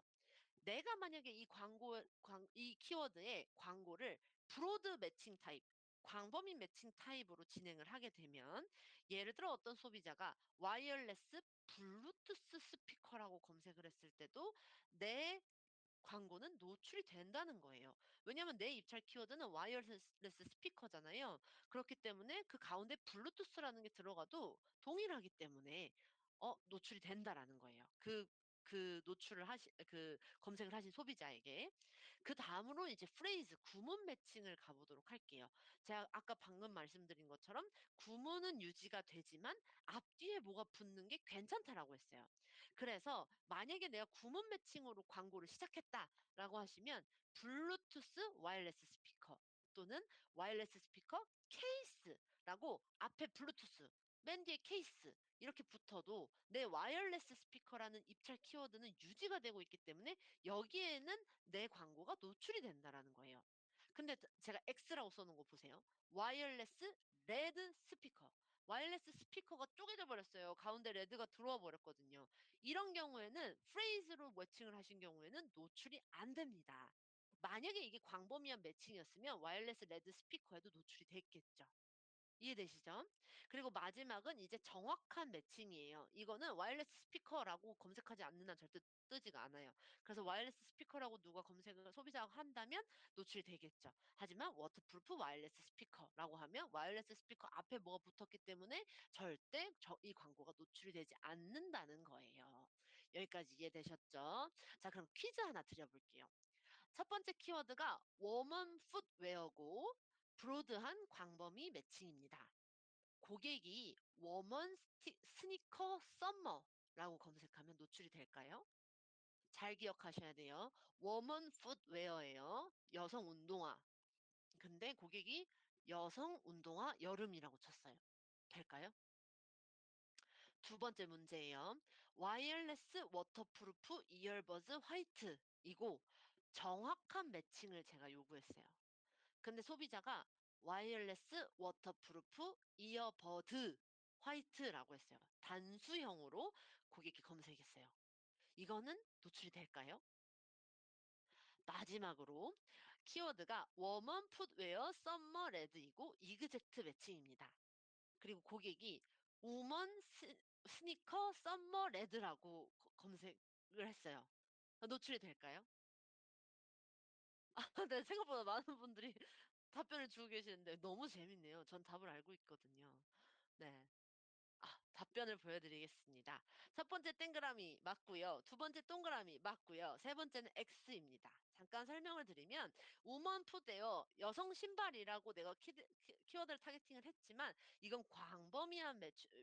내가 만약에 이 키워드에 광고를 브로드 매칭 타입, 광범위 매칭 타입으로 진행을 하게 되면 예를 들어 어떤 소비자가 와이어리스 블루투스 스피커라고 검색을 했을 때도 내 광고는 노출이 된다는 거예요. 왜냐하면 내 입찰 키워드는 와이어리스 스피커잖아요. 그렇기 때문에 그 가운데 블루투스라는 게 들어가도 동일하기 때문에 노출이 된다라는 거예요. 그 검색을 하신 소비자에게. 그다음으로 이제 프레이즈 구문 매칭을 가 보도록 할게요. 제가 아까 방금 말씀드린 것처럼 구문은 유지가 되지만 앞뒤에 뭐가 붙는 게 괜찮다라고 했어요. 그래서 만약에 내가 구문 매칭으로 광고를 시작했다라고 하시면 블루투스 와이어리스 스피커 또는 와이어리스 스피커 케이스라고 앞에 블루투스 맨 뒤에 케이스 이렇게 붙어도 내 와이어리스 스피커라는 입찰 키워드는 유지가 되고 있기 때문에 여기에는 내 광고가 노출이 된다라는 거예요. 근데 제가 X라고 써 놓은 거 보세요. 와이어리스 레드 스피커. 와이어리스 스피커가 쪼개져 버렸어요. 가운데 레드가 들어와 버렸거든요. 이런 경우에는 프레이즈로 매칭을 하신 경우에는 노출이 안 됩니다. 만약에 이게 광범위한 매칭이었으면 와이어리스 레드 스피커에도 노출이 됐겠죠. 이해되시죠? 그리고 마지막은 이제 정확한 매칭이에요. 이거는 와이어리스 스피커라고 검색하지 않는 한 절대 뜨지가 않아요. 그래서 와이어리스 스피커라고 누가 검색을 소비자가 한다면 노출이 되겠죠. 하지만 워터프루프 와이어리스 스피커라고 하면 와이어리스 스피커 앞에 뭐가 붙었기 때문에 절대 이 광고가 노출이 되지 않는다는 거예요. 여기까지 이해되셨죠? 자, 그럼 퀴즈 하나 드려볼게요. 첫 번째 키워드가 웜은 풋웨어고 브로드한 광범위 매칭입니다. 고객이 웜은 스니커 썸머라고 검색하면 노출이 될까요? 잘 기억하셔야 돼요. 웜은 풋웨어예요. 여성 운동화. 근데 고객이 여성 운동화 여름이라고 쳤어요. 될까요? 두 번째 문제예요. 와이어리스 워터프루프 이어버즈 화이트 이고 정확한 매칭을 제가 요구했어요. 근데 소비자가 와이어리스 워터프루프 이어버드 화이트라고 했어요. 단수형으로 고객이 검색했어요. 이거는 노출이 될까요? 마지막으로 키워드가 웜은 풋웨어 썸머 레드이고 이그젝트 매칭입니다. 그리고 고객이 우먼 스니커 썸머 레드라고 검색을 했어요. 노출이 될까요? 네, 생각보다 많은 분들이 답변을 주고 계시는데 너무 재밌네요. 전 답을 알고 있거든요. 네. 답변을 보여드리겠습니다. 첫 번째 동그라미 맞고요. 두 번째 동그라미 맞고요. 세 번째는 X입니다. 잠깐 설명을 드리면 우먼 푸드웨어 여성 신발이라고 내가 키워드를 타겟팅을 했지만 이건 광범위한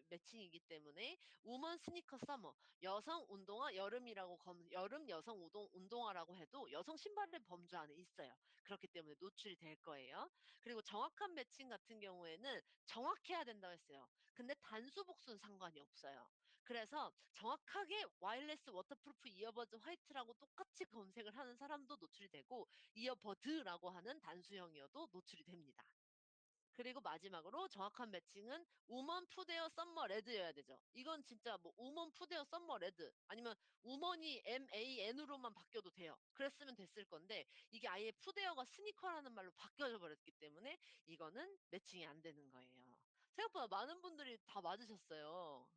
매칭이기 때문에 우먼 스니커 서머 여성 운동화 여름이라고 여름 여성 운동화라고 해도 여성 신발의 범주 안에 있어요. 그렇기 때문에 노출이 될 거예요. 그리고 정확한 매칭 같은 경우에는 정확해야 된다고 했어요. 근데 단수 복수는 상관이 없어요. 그래서 정확하게 와이어리스 워터프루프 이어버즈 화이트라고 똑같이 검색을 하는 사람도 노출이 되고 이어버드라고 하는 단수형이어도 노출이 됩니다. 그리고 마지막으로 정확한 매칭은 우먼 푸드웨어 썸머 레드여야 되죠. 이건 진짜 뭐 우먼 푸드웨어 썸머 레드 아니면 우먼이 MAN으로만 바뀌어도 돼요. 그랬으면 됐을 건데 이게 아예 푸드웨어가 스니커라는 말로 바뀌어져 버렸기 때문에 이거는 매칭이 안 되는 거예요. 생각보다 많은 분들이 다 맞으셨어요.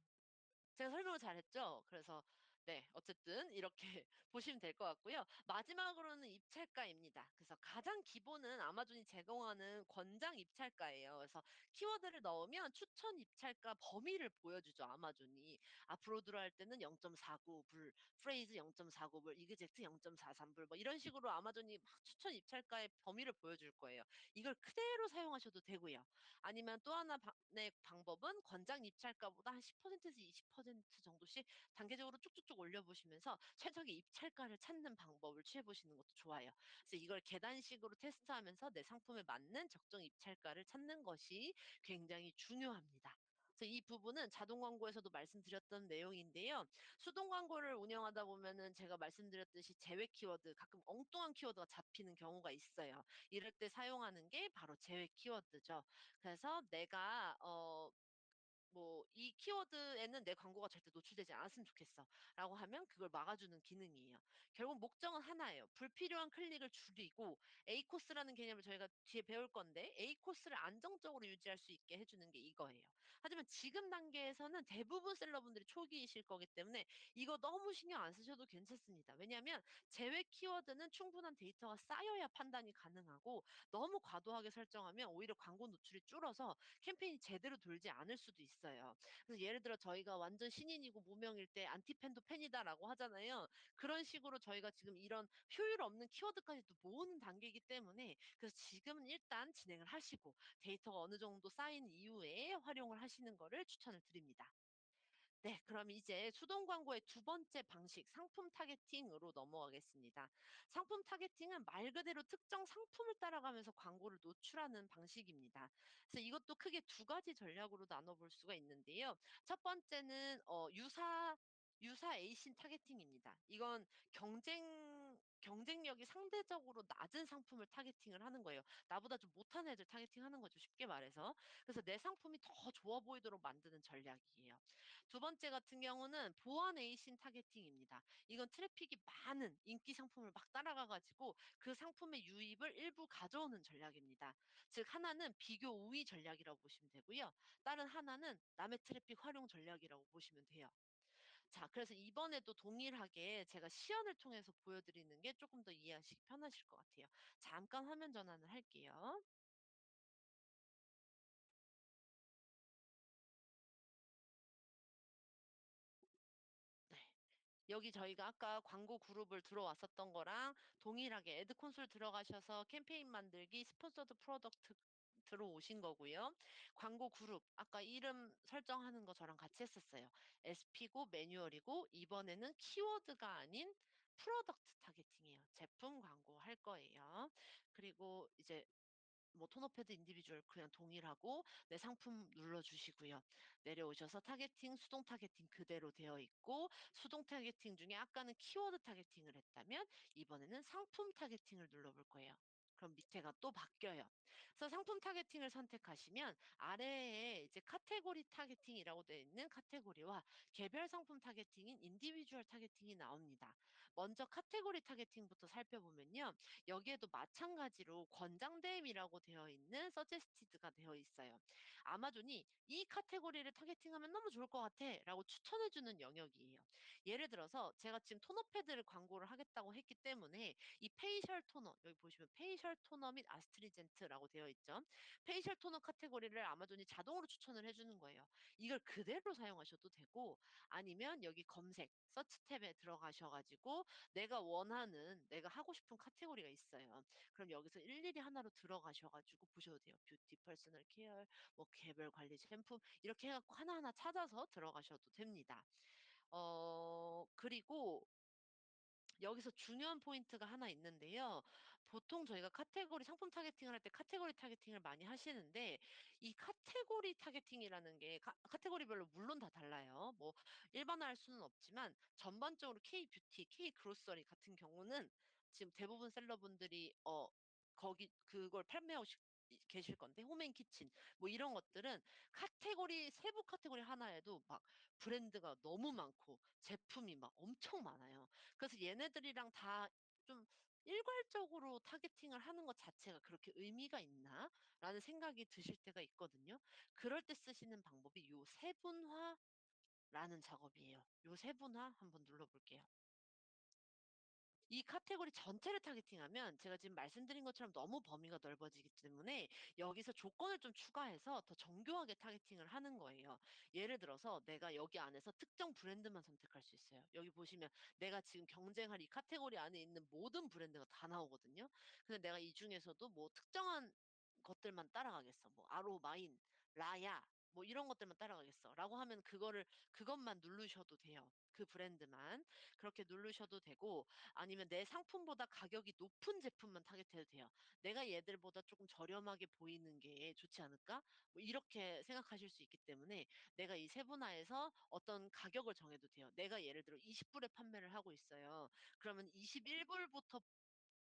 제가 설명을 잘했죠? 그래서 네 어쨌든 이렇게 보시면 될 것 같고요. 마지막으로는 입찰가입니다. 그래서 가장 기본은 아마존이 제공하는 권장 입찰가예요. 그래서 키워드를 넣으면 추천 입찰가 범위를 보여주죠, 아마존이. 앞으로 들어갈 때는 0.49 불, 프레이즈 0.49 불, 이그젝트 0.43 불 뭐 이런 식으로 아마존이 막 추천 입찰가의 범위를 보여줄 거예요. 이걸 그대로 사용하셔도 되고요. 아니면 또 하나 의 방법은 권장 입찰가보다 한 10%에서 20% 정도씩 단계적으로 쭉쭉쭉 올려보시면서 최적의 입찰가를 찾는 방법을 취해보시는 것도 좋아요. 그래서 이걸 계단식으로 테스트하면서 내 상품에 맞는 적정 입찰가를 찾는 것이 굉장히 중요합니다. 그래서 이 부분은 자동 광고에서도 말씀드렸던 내용인데요. 수동 광고를 운영하다 보면은 제가 말씀드렸듯이 제외 키워드, 가끔 엉뚱한 키워드가 잡히는 경우가 있어요. 이럴 때 사용하는 게 바로 제외 키워드죠. 그래서 내가 뭐 "이 키워드에는 내 광고가 절대 노출되지 않았으면 좋겠어."라고 하면 그걸 막아주는 기능이에요. 결국 목적은 하나예요. 불필요한 클릭을 줄이고 A 코스라는 개념을 저희가 뒤에 배울 건데 A 코스를 안정적으로 유지할 수 있게 해 주는 게 이거예요. 하지만 지금 단계에서는 대부분 셀러분들이 초기이실 거기 때문에 이거 너무 신경 안 쓰셔도 괜찮습니다. 왜냐하면 제외 키워드는 충분한 데이터가 쌓여야 판단이 가능하고 너무 과도하게 설정하면 오히려 광고 노출이 줄어서 캠페인이 제대로 돌지 않을 수도 있어요. 그래서 예를 들어 저희가 완전 신인이고 무명일 때 "안티팬도 팬이다."라고 하잖아요. 그런 식으로 저희가 지금 이런 효율 없는 키워드까지도 모으는 단계이기 때문에 그래서 지금은 일단 진행을 하시고 데이터가 어느 정도 쌓인 이후에 활용을 하시는 거를 추천을 드립니다. 네. 그럼 이제 수동 광고의 두 번째 방식 상품 타겟팅으로 넘어가겠습니다. 상품 타겟팅은 말 그대로 특정 상품을 따라가면서 광고를 노출하는 방식입니다. 그래서 이것도 크게 두 가지 전략으로 나눠 볼 수가 있는데요. 첫 번째는 유사 에이신 타겟팅입니다. 이건 경쟁력이 상대적으로 낮은 상품을 타겟팅을 하는 거예요. 나보다 좀 못한 애들 타겟팅하는 거죠, 쉽게 말해서. 그래서 내 상품이 더 좋아 보이도록 만드는 전략이에요. 두 번째 같은 경우는 보안 에이신 타겟팅입니다. 이건 트래픽이 많은 인기 상품을 막 따라가 가지고 그 상품의 유입을 일부 가져오는 전략입니다. 즉 하나는 비교 우위 전략이라고 보시면 되고요. 다른 하나는 남의 트래픽 활용 전략이라고 보시면 돼요. 자, 그래서 이번에도 동일하게 제가 시연을 통해서 보여드리는 게 조금 더 이해하시기 편하실 것 같아요. 잠깐 화면 전환을 할게요. 네. 여기 저희가 아까 광고 그룹을 들어왔었던 거랑 동일하게 애드 콘솔 들어가셔서 캠페인 만들기 스폰서드 프로덕트 들어오신 거고요. 광고 그룹 아까 이름 설정하는 거 저랑 같이 했었어요. SP고 매뉴얼이고 이번에는 키워드가 아닌 프로덕트 타겟팅이에요. 제품 광고 할 거예요. 그리고 이제 뭐 톤 오브 패드 인디비주얼 그냥 동일하고 내 상품 눌러 주시고요. 내려오셔서 타겟팅, 수동 타겟팅 그대로 되어 있고 수동 타겟팅 중에 아까는 키워드 타겟팅을 했다면 이번에는 상품 타겟팅을 눌러 볼 거예요. 그럼 밑에가 또 바뀌어요. 그래서 상품 타겟팅을 선택하시면 아래에 이제 카테고리 타겟팅이라고 되어 있는 카테고리와 개별 상품 타겟팅인 인디비주얼 타겟팅이 나옵니다. 먼저 카테고리 타겟팅부터 살펴보면요. 여기에도 마찬가지로 권장됨이라고 되어 있는 서제스티드가 되어 있어요. 아마존이 "이 카테고리를 타겟팅하면 너무 좋을 것 같아."라고 추천해 주는 영역이에요. 예를 들어서 제가 지금 토너 패드를 광고를 하겠다고 했기 때문에 이 페이셜 토너 여기 보시면 페이셜 토너 및 아스트리젠트라고 되어 있죠. 페이셜 토너 카테고리를 아마존이 자동으로 추천을 해 주는 거예요. 이걸 그대로 사용하셔도 되고 아니면 여기 검색 서치 탭에 들어가셔 가지고 내가 하고 싶은 카테고리가 있어요. 그럼 여기서 일일이 하나로 들어가셔 가지고 보셔도 돼요. 뷰티, 퍼스널 케어, 뭐 개별 관리 샴푸 이렇게 해 갖고 하나하나 찾아서 들어가셔도 됩니다. 그리고 여기서 중요한 포인트가 하나 있는데요. 보통 저희가 카테고리 상품 타겟팅을 할 때 카테고리 타겟팅을 많이 하시는데 이 카테고리 타겟팅이라는 게 카테고리별로 물론 다 달라요. 뭐 일반화할 수는 없지만 전반적으로 K-뷰티, K-글로서리 같은 경우는 지금 대부분 셀러분들이 거기 그걸 판매하고 계실 건데 홈앤키친 뭐 이런 것들은 카테고리 세부 카테고리 하나에도 막 브랜드가 너무 많고 제품이 막 엄청 많아요. 그래서 얘네들이랑 다 좀 일괄적으로 타겟팅을 하는 것 자체가 '그렇게 의미가 있나?'라는 생각이 드실 때가 있거든요. 그럴 때 쓰시는 방법이 요 세분화라는 작업이에요. 요 세분화 한번 눌러 볼게요. 이 카테고리 전체를 타겟팅하면 제가 지금 말씀드린 것처럼 너무 범위가 넓어지기 때문에 여기서 조건을 좀 추가해서 더 정교하게 타겟팅을 하는 거예요. 예를 들어서 내가 여기 안에서 특정 브랜드만 선택할 수 있어요. 여기 보시면 내가 지금 경쟁할 이 카테고리 안에 있는 모든 브랜드가 다 나오거든요. 근데 내가 이 중에서도 뭐 특정한 것들만 따라가겠어. 뭐 아로마인, 라야 뭐 이런 것들만 따라가겠어라고 하면 그것만 누르셔도 돼요. 그 브랜드만. 그렇게 누르셔도 되고 아니면 내 상품보다 가격이 높은 제품만 타겟해도 돼요. '내가 얘들보다 쪼끔 저렴하게 보이는 게 좋지 않을까?' 뭐 이렇게 생각하실 수 있기 때문에 내가 이 세분화해서 어떤 가격을 정해도 돼요. 내가 예를 들어 20 불에 판매를 하고 있어요. 그러면 21 불부터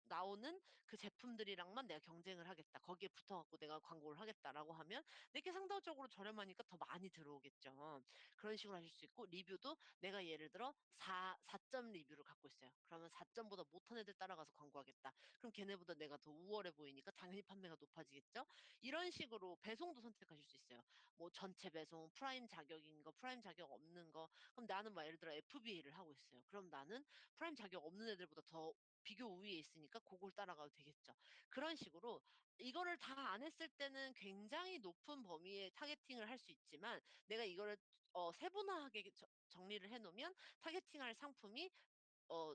나오는 그 제품들이랑만 내가 경쟁을 하겠다. 거기에 붙어 갖고 내가 광고를 하겠다라고 하면 내게 상대적으로 저렴하니까 더 많이 들어오겠죠. 그런 식으로 하실 수 있고, 리뷰도 내가 예를 들어 4점 리뷰를 갖고 있어요. 그러면 4점보다 못한 애들 따라가서 광고하겠다. 그럼 걔네보다 내가 더 우월해 보이니까 당연히 판매가 높아지겠죠. 이런 식으로 배송도 선택하실 수 있어요. 뭐 전체 배송, 프라임 자격인 거, 프라임 자격 없는 거. 그럼 나는 막 예를 들어 FBA를 하고 있어요. 그럼 나는 프라임 자격 없는 애들보다 더 비교 우위에 있으니까 그걸 따라가도 되겠죠. 그런 식으로 이거를 다 안 했을 때는 굉장히 높은 범위의 타겟팅을 할 수 있지만, 내가 이거를 세분화하게 정리를 해 놓으면 타겟팅할 상품이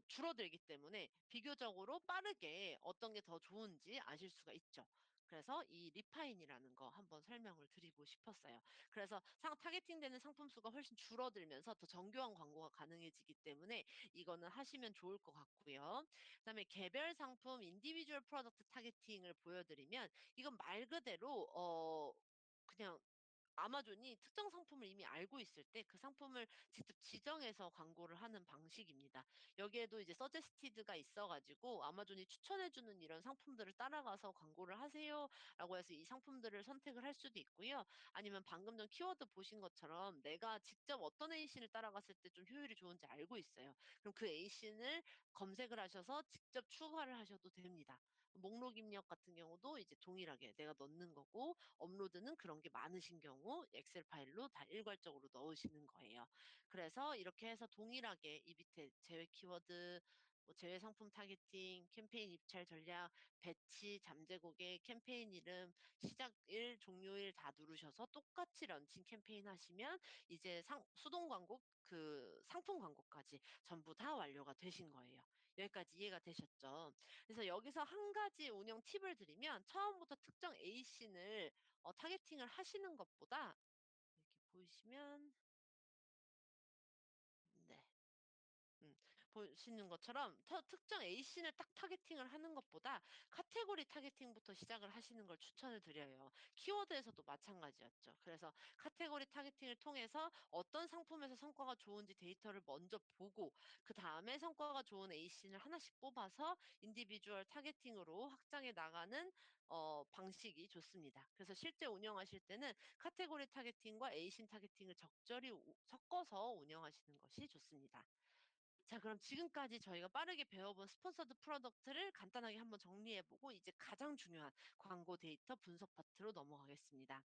줄어들기 때문에 비교적으로 빠르게 어떤 게 더 좋은지 아실 수가 있죠. 그래서 이 리파인이라는 거 한번 설명을 드리고 싶었어요. 그래서 타겟팅되는 상품 수가 훨씬 줄어들면서 더 정교한 광고가 가능해지기 때문에 이거는 하시면 좋을 것 같고요. 그다음에 개별 상품 인디비주얼 프로덕트 타겟팅을 보여드리면, 이건 말 그대로 그냥 아마존이 특정 상품을 이미 알고 있을 때 그 상품을 직접 지정해서 광고를 하는 방식입니다. 여기에도 이제 서제스티드가 있어 가지고 아마존이 추천해 주는 이런 상품들을 따라가서 광고를 하세요라고 해서 이 상품들을 선택을 할 수도 있고요. 아니면 방금 전 키워드 보신 것처럼 내가 직접 어떤 에이신을 따라갔을 때 좀 효율이 좋은지 알고 있어요. 그럼 그 에이신을 검색을 하셔서 직접 추가를 하셔도 됩니다. 목록 입력 같은 경우도 이제 동일하게 내가 넣는 거고, 업로드는 그런 게 많으신 경우 엑셀 파일로 다 일괄적으로 넣으시는 거예요. 그래서 이렇게 해서 동일하게 이 밑에 제외 키워드, 뭐 제외 상품 타겟팅, 캠페인 입찰 전략, 배치, 잠재 고객, 캠페인 이름, 시작일, 종료일 다 누르셔서 똑같이 런칭 캠페인 하시면 이제 수동 광고, 그 상품 광고까지 전부 다 완료가 되신 거예요. 여기까지 이해가 되셨죠? 그래서 여기서 한 가지 운영 팁을 드리면, 처음부터 특정 A씬을 타겟팅을 하시는 것보다, 이렇게 보시면, 네. 보시는 것처럼 특정 A씬을 딱 타겟팅을 하는 것보다 카테고리 타겟팅부터 시작을 하시는 걸 추천을 드려요. 키워드에서도 마찬가지였죠. 그래서 카테고리 타겟팅을 통해서 어떤 상품에서 성과가 좋은지 데이터를 먼저 보고, 그 다음에 성과가 좋은 A씬을 하나씩 뽑아서 인디비주얼 타겟팅으로 확장해 나가는 방식이 좋습니다. 그래서 실제 운영하실 때는 카테고리 타겟팅과 A씬 타겟팅을 적절히 섞어서 운영하시는 것이 좋습니다. 자, 그럼 지금까지 저희가 빠르게 배워본 스폰서드 프로덕트를 간단하게 한번 정리해보고, 이제 가장 중요한 광고 데이터 분석 파트로 넘어가겠습니다.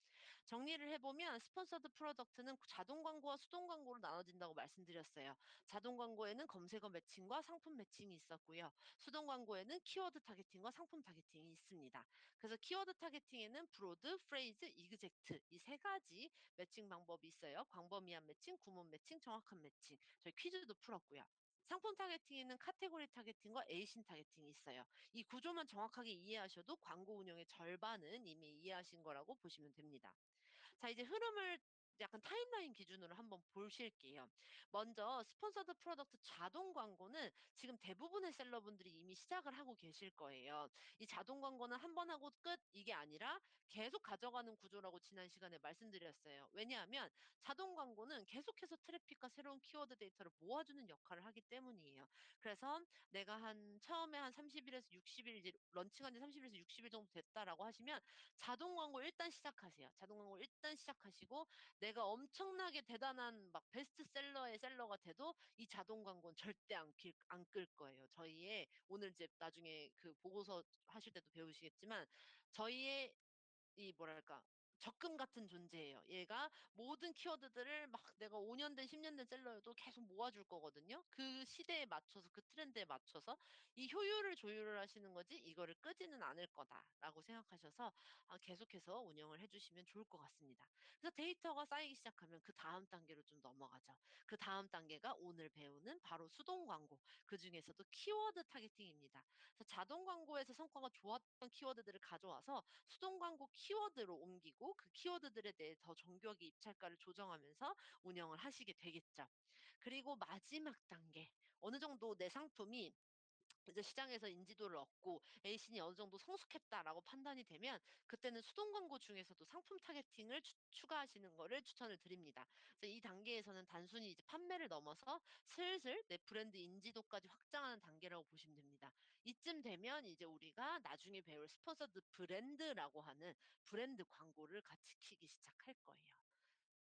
정리를 해보면, 스폰서드 프로덕트는 자동 광고와 수동 광고로 나눠진다고 말씀드렸어요. 자동 광고에는 검색어 매칭과 상품 매칭이 있었고요. 수동 광고에는 키워드 타겟팅과 상품 타겟팅이 있습니다. 그래서 키워드 타겟팅에는 브로드, 프레이즈, 이그젝트 이 세 가지 매칭 방법이 있어요. 광범위한 매칭, 구문 매칭, 정확한 매칭. 저희 퀴즈도 풀었고요. 상품 타겟팅에는 카테고리 타겟팅과 에이신 타겟팅이 있어요. 이 구조만 정확하게 이해하셔도 광고 운영의 절반은 이미 이해하신 거라고 보시면 됩니다. 자, 이제 흐름을 약간 타임라인 기준으로 한번 보실게요. 먼저 스폰서드 프로덕트 자동 광고는 지금 대부분의 셀러분들이 이미 시작을 하고 계실 거예요. 이 자동 광고는 한 번 하고 끝, 이게 아니라 계속 가져가는 구조라고 지난 시간에 말씀드렸어요. 왜냐하면 자동 광고는 계속해서 트래픽과 새로운 키워드 데이터를 모아주는 역할을 하기 때문이에요. 그래서 내가 처음에 한 30일에서 60일, 이제 런칭한 지 30일에서 60일 정도 됐다라고 하시면 자동 광고 일단 시작하세요. 자동 광고 일단 시작하시고, 내가 엄청나게 대단한 막 베스트셀러의 셀러가 돼도 이 자동 광고는 절대 안 끌 거예요. 저희의 오늘 이제 나중에 그 보고서 하실 때도 배우시겠지만, 저희의 이 뭐랄까, 적금 같은 존재예요. 얘가 모든 키워드들을 막 내가 5년 된 10년 된 셀러여도 계속 모아줄 거거든요. 그 시대에 맞춰서, 그 트렌드에 맞춰서 이 효율을 조율을 하시는 거지 이거를 끄지는 않을 거다라고 생각하셔서 계속해서 운영을 해주시면 좋을 것 같습니다. 그래서 데이터가 쌓이기 시작하면 그 다음 단계로 좀 넘어가죠. 그 다음 단계가 오늘 배우는 바로 수동 광고, 그 중에서도 키워드 타겟팅입니다. 그래서 자동 광고에서 성과가 좋았던 키워드들을 가져와서 수동 광고 키워드로 옮기고, 그 키워드들에 대해 더 정교하게 입찰가를 조정하면서 운영을 하시게 되겠죠. 그리고 마지막 단계, 어느 정도 내 상품이 이제 시장에서 인지도를 얻고 에이신이 어느 정도 성숙했다라고 판단이 되면 그때는 수동 광고 중에서도 상품 타겟팅을 추가하시는 거를 추천을 드립니다. 그래서 이 단계에서는 단순히 이제 판매를 넘어서 슬슬 내 브랜드 인지도까지 확장하는 단계라고 보시면 됩니다. 이쯤 되면 이제 우리가 나중에 배울 스폰서드 브랜드라고 하는 브랜드 광고를 같이 키기 시작할 거예요.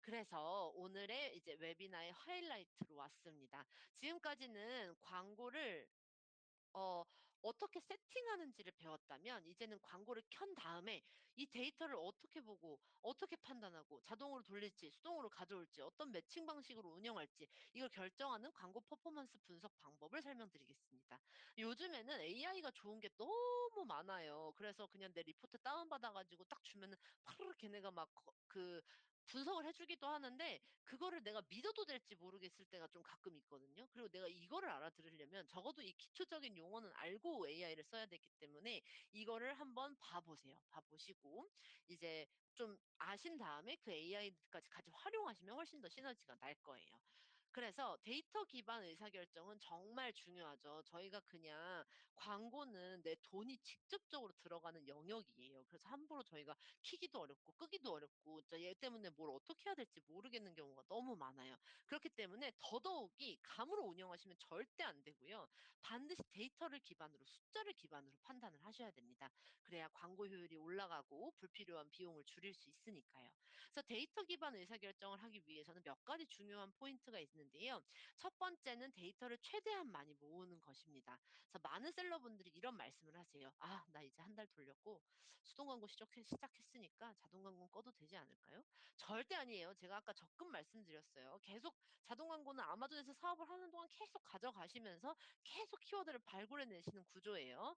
그래서 오늘의 이제 웨비나의 하이라이트로 왔습니다. 지금까지는 광고를 어 어떻게 세팅하는지를 배웠다면 이제는 광고를 켠 다음에 이 데이터를 어떻게 보고 어떻게 판단하고 자동으로 돌릴지 수동으로 가져올지 어떤 매칭 방식으로 운영할지 이걸 결정하는 광고 퍼포먼스 분석 방법을 설명드리겠습니다. 요즘에는 AI가 좋은 게 너무 많아요. 그래서 그냥 내 리포트 다운받아 가지고 딱 주면은 파르르 걔네가 막 분석을 해 주기도 하는데 그거를 내가 믿어도 될지 모르겠을 때가 좀 가끔 있거든요. 그리고 내가 이거를 알아들으려면 적어도 이 기초적인 용어는 알고 AI를 써야 되기 때문에 이거를 한번 봐 보세요. 봐 보시고 이제 좀 아신 다음에 그 AI까지 같이 활용하시면 훨씬 더 시너지가 날 거예요. 그래서 데이터 기반 의사결정은 정말 중요하죠. 저희가 그냥 광고는 내 돈이 직접적으로 들어가는 영역이에요. 그래서 함부로 저희가 키기도 어렵고 끄기도 어렵고 진짜 얘 때문에 뭘 어떻게 해야 될지 모르겠는 경우가 너무 많아요. 그렇기 때문에 더더욱이 감으로 운영하시면 절대 안 되고요. 반드시 데이터를 기반으로 숫자를 기반으로 판단을 하셔야 됩니다. 그래야 광고 효율이 올라가고 불필요한 비용을 줄일 수 있으니까요. 그래서 데이터 기반 의사결정을 하기 위해서는 몇 가지 중요한 포인트가 있는데요. 첫 번째는 데이터를 최대한 많이 모으는 것입니다. 그래서 많은 셀러분들이 이런 말씀을 하세요. "아 나 이제 한 달 돌렸고 수동 광고 시작했으니까 자동 광고는 꺼도 되지 않을까요?" 절대 아니에요. 제가 아까 적금 말씀드렸어요. 계속 자동 광고는 아마존에서 사업을 하는 동안 계속 가져가시면서 계속 키워드를 발굴해 내시는 구조예요.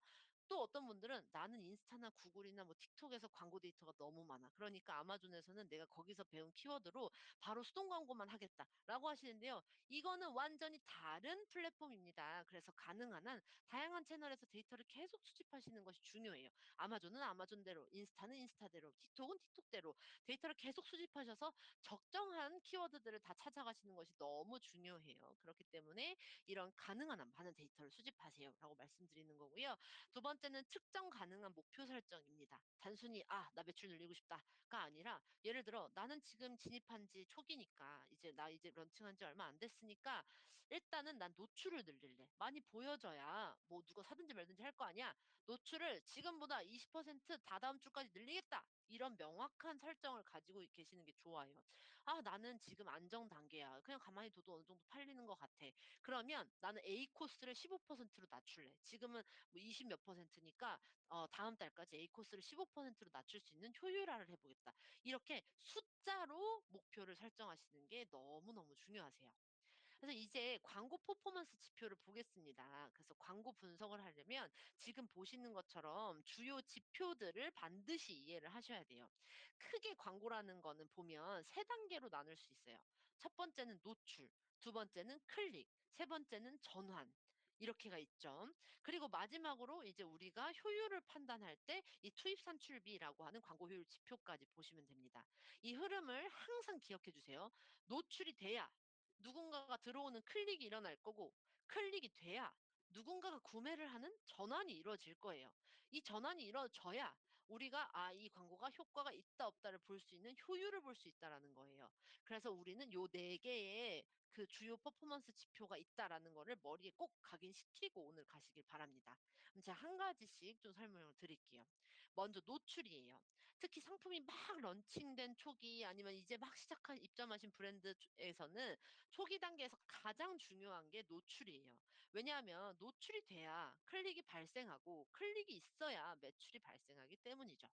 또 어떤 분들은 "나는 인스타나 구글이나 뭐 틱톡에서 광고 데이터가 너무 많아. 그러니까 아마존에서는 내가 거기서 배운 키워드로 바로 수동 광고만 하겠다."라고 하시는데요. 이거는 완전히 다른 플랫폼입니다. 그래서 가능한 한 다양한 채널에서 데이터를 계속 수집하시는 것이 중요해요. 아마존은 아마존대로, 인스타는 인스타대로, 틱톡은 틱톡대로 데이터를 계속 수집하셔서 적정한 키워드들을 다 찾아가시는 것이 너무 중요해요. 그렇기 때문에 이런 가능한 한 많은 데이터를 수집하세요라고 말씀드리는 거고요. 두 번째는 측정 가능한 목표 설정입니다. 단순히 '아 나 매출 늘리고 싶다.'가 아니라 예를 들어 '나는 지금 진입한 지 초기니까 이제 런칭한 지 얼마 안 됐으니까 일단은 난 노출을 늘릴래. 많이 보여져야 뭐 누가 사든지 말든지 할 거 아니야. 노출을 지금보다 20% 다다음 주까지 늘리겠다.' 이런 명확한 설정을 가지고 계시는 게 좋아요. '아 나는 지금 안정 단계야. 그냥 가만히 둬도 어느 정도 팔리는 것 같아.' 그러면 '나는 A 코스를 15%로 낮출래. 지금은 뭐 20 몇 퍼센트니까 다음 달까지 A 코스를 15%로 낮출 수 있는 효율화를 해 보겠다.' 이렇게 숫자로 목표를 설정하시는 게 너무너무 중요하세요. 그래서 이제 광고 퍼포먼스 지표를 보겠습니다. 그래서 광고 분석을 하려면 지금 보시는 것처럼 주요 지표들을 반드시 이해를 하셔야 돼요. 크게 광고라는 거는 보면 세 단계로 나눌 수 있어요. 첫 번째는 노출, 두 번째는 클릭, 세 번째는 전환. 이렇게가 있죠. 그리고 마지막으로 이제 우리가 효율을 판단할 때 이 투입 산출비라고 하는 광고 효율 지표까지 보시면 됩니다. 이 흐름을 항상 기억해 주세요. 노출이 돼야 누군가가 들어오는 클릭이 일어날 거고 클릭이 돼야 누군가가 구매를 하는 전환이 이루어질 거예요. 이 전환이 이루어져야 우리가 '아 이 광고가 효과가 있다 없다.'를 볼 수 있는 효율을 볼 수 있다라는 거예요. 그래서 우리는 요 4 개의 그 주요 퍼포먼스 지표가 있다라는 거를 머리에 꼭 각인시키고 오늘 가시길 바랍니다. 그럼 제가 한 가지씩 좀 설명을 드릴게요. 먼저 노출이에요. 특히 상품이 막 런칭된 초기 아니면 이제 막 시작한 입점하신 브랜드에서는 초기 단계에서 가장 중요한 게 노출이에요. 왜냐하면 노출이 돼야 클릭이 발생하고 클릭이 있어야 매출이 발생하기 때문이죠.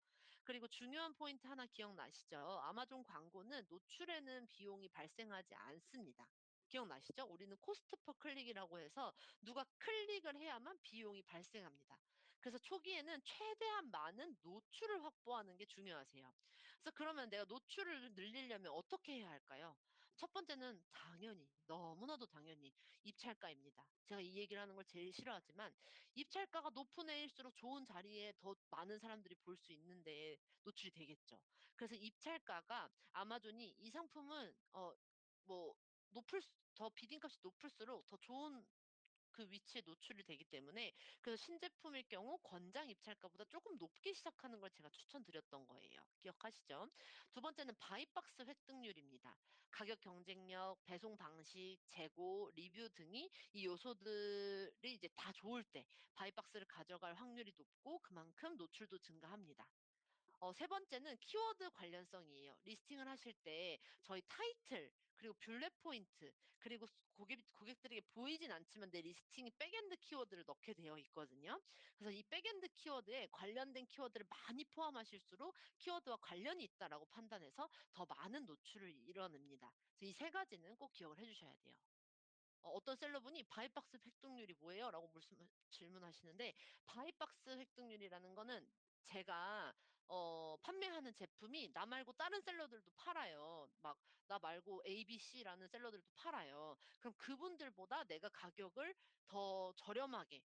그리고 중요한 포인트 하나 기억나시죠? 아마존 광고는 노출에는 비용이 발생하지 않습니다. 기억나시죠? 우리는 코스트 퍼 클릭이라고 해서 누가 클릭을 해야만 비용이 발생합니다. 그래서 초기에는 최대한 많은 노출을 확보하는 게 중요하세요. 그래서 그러면 내가 노출을 늘리려면 어떻게 해야 할까요? 첫 번째는 당연히 너무나도 당연히 입찰가입니다. 제가 이 얘기를 하는 걸 제일 싫어하지만 입찰가가 높은 애일수록 좋은 자리에 더 많은 사람들이 볼 수 있는데 노출이 되겠죠. 그래서 입찰가가 아마존이 이 상품은 뭐 높을 수 더 비딩값이 높을수록 더 좋은 그 위치에 노출이 되기 때문에 그래서 신제품일 경우 권장 입찰가보다 조금 높게 시작하는 걸 제가 추천드렸던 거예요. 기억하시죠? 두 번째는 바이박스 획득률입니다. 가격 경쟁력, 배송 방식, 재고, 리뷰 등이 이 요소들이 이제 다 좋을 때 바이박스를 가져갈 확률이 높고 그만큼 노출도 증가합니다. 세 번째는 키워드 관련성이에요. 리스팅을 하실 때 저희 타이틀, 그리고 뷰렛 포인트, 그리고 고객들에게 보이진 않지만 내 리스팅이 백엔드 키워드를 넣게 되어 있거든요. 그래서 이 백엔드 키워드에 관련된 키워드를 많이 포함하실수록 키워드와 관련이 있다라고 판단해서 더 많은 노출을 이뤄냅니다. 그래서 이 세 가지는 꼭 기억을 해주셔야 돼요. 어떤 셀러분이 바이박스 획득률이 뭐예요? 라고 질문하시는데, 바이박스 획득률이라는 거는 제가 판매하는 제품이 나 말고 다른 셀러들도 팔아요. 막 나 말고 ABC라는 셀러들도 팔아요. 그럼 그분들보다 내가 가격을 더 저렴하게,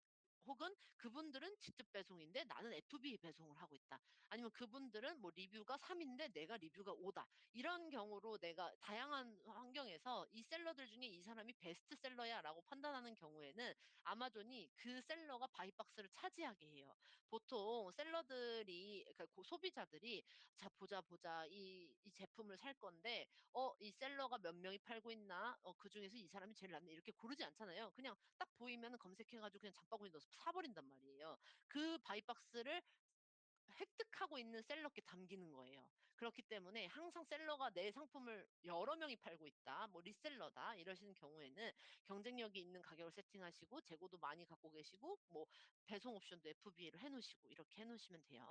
혹은 그분들은 직접 배송인데 나는 FB 배송을 하고 있다. 아니면 그분들은 뭐 리뷰가 3인데 내가 리뷰가 5다. 이런 경우로 내가 다양한 환경에서 이 셀러들 중에 이 사람이 베스트셀러야 라고 판단하는 경우에는 아마존이 그 셀러가 바이박스를 차지하게 해요. 보통 셀러들이, 그러니까 소비자들이 자, 보자, 보자. 이 제품을 살 건데, 이 셀러가 몇 명이 팔고 있나? 그 중에서 이 사람이 제일 낫네. 이렇게 고르지 않잖아요. 그냥 딱 보이면 검색해가지고 그냥 장바구니 넣어서 사버린단 말이에요. 그 바이박스를 획득하고 있는 셀러께 담기는 거예요. 그렇기 때문에 항상 셀러가 내 상품을 여러 명이 팔고 있다, 뭐 리셀러다 이러시는 경우에는 경쟁력이 있는 가격을 세팅하시고 재고도 많이 갖고 계시고 뭐 배송 옵션도 FBA로 해놓으시고 이렇게 해놓으시면 돼요.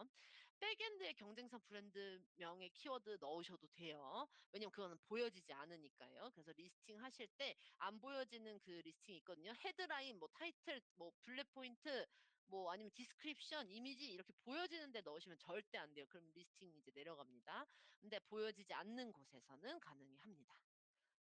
백엔드에 경쟁사 브랜드명의 키워드 넣으셔도 돼요. 왜냐면 그거는 보여지지 않으니까요. 그래서 리스팅 하실 때 안 보여지는 그 리스팅이 있거든요. 헤드라인, 뭐 타이틀, 뭐 블랙 포인트, 뭐 아니면 디스크립션, 이미지 이렇게 보여지는 데 넣으시면 절대 안 돼요. 그럼 리스팅이 이제 내려갑니다. 근데 보여지지 않는 곳에서는 가능히 합니다.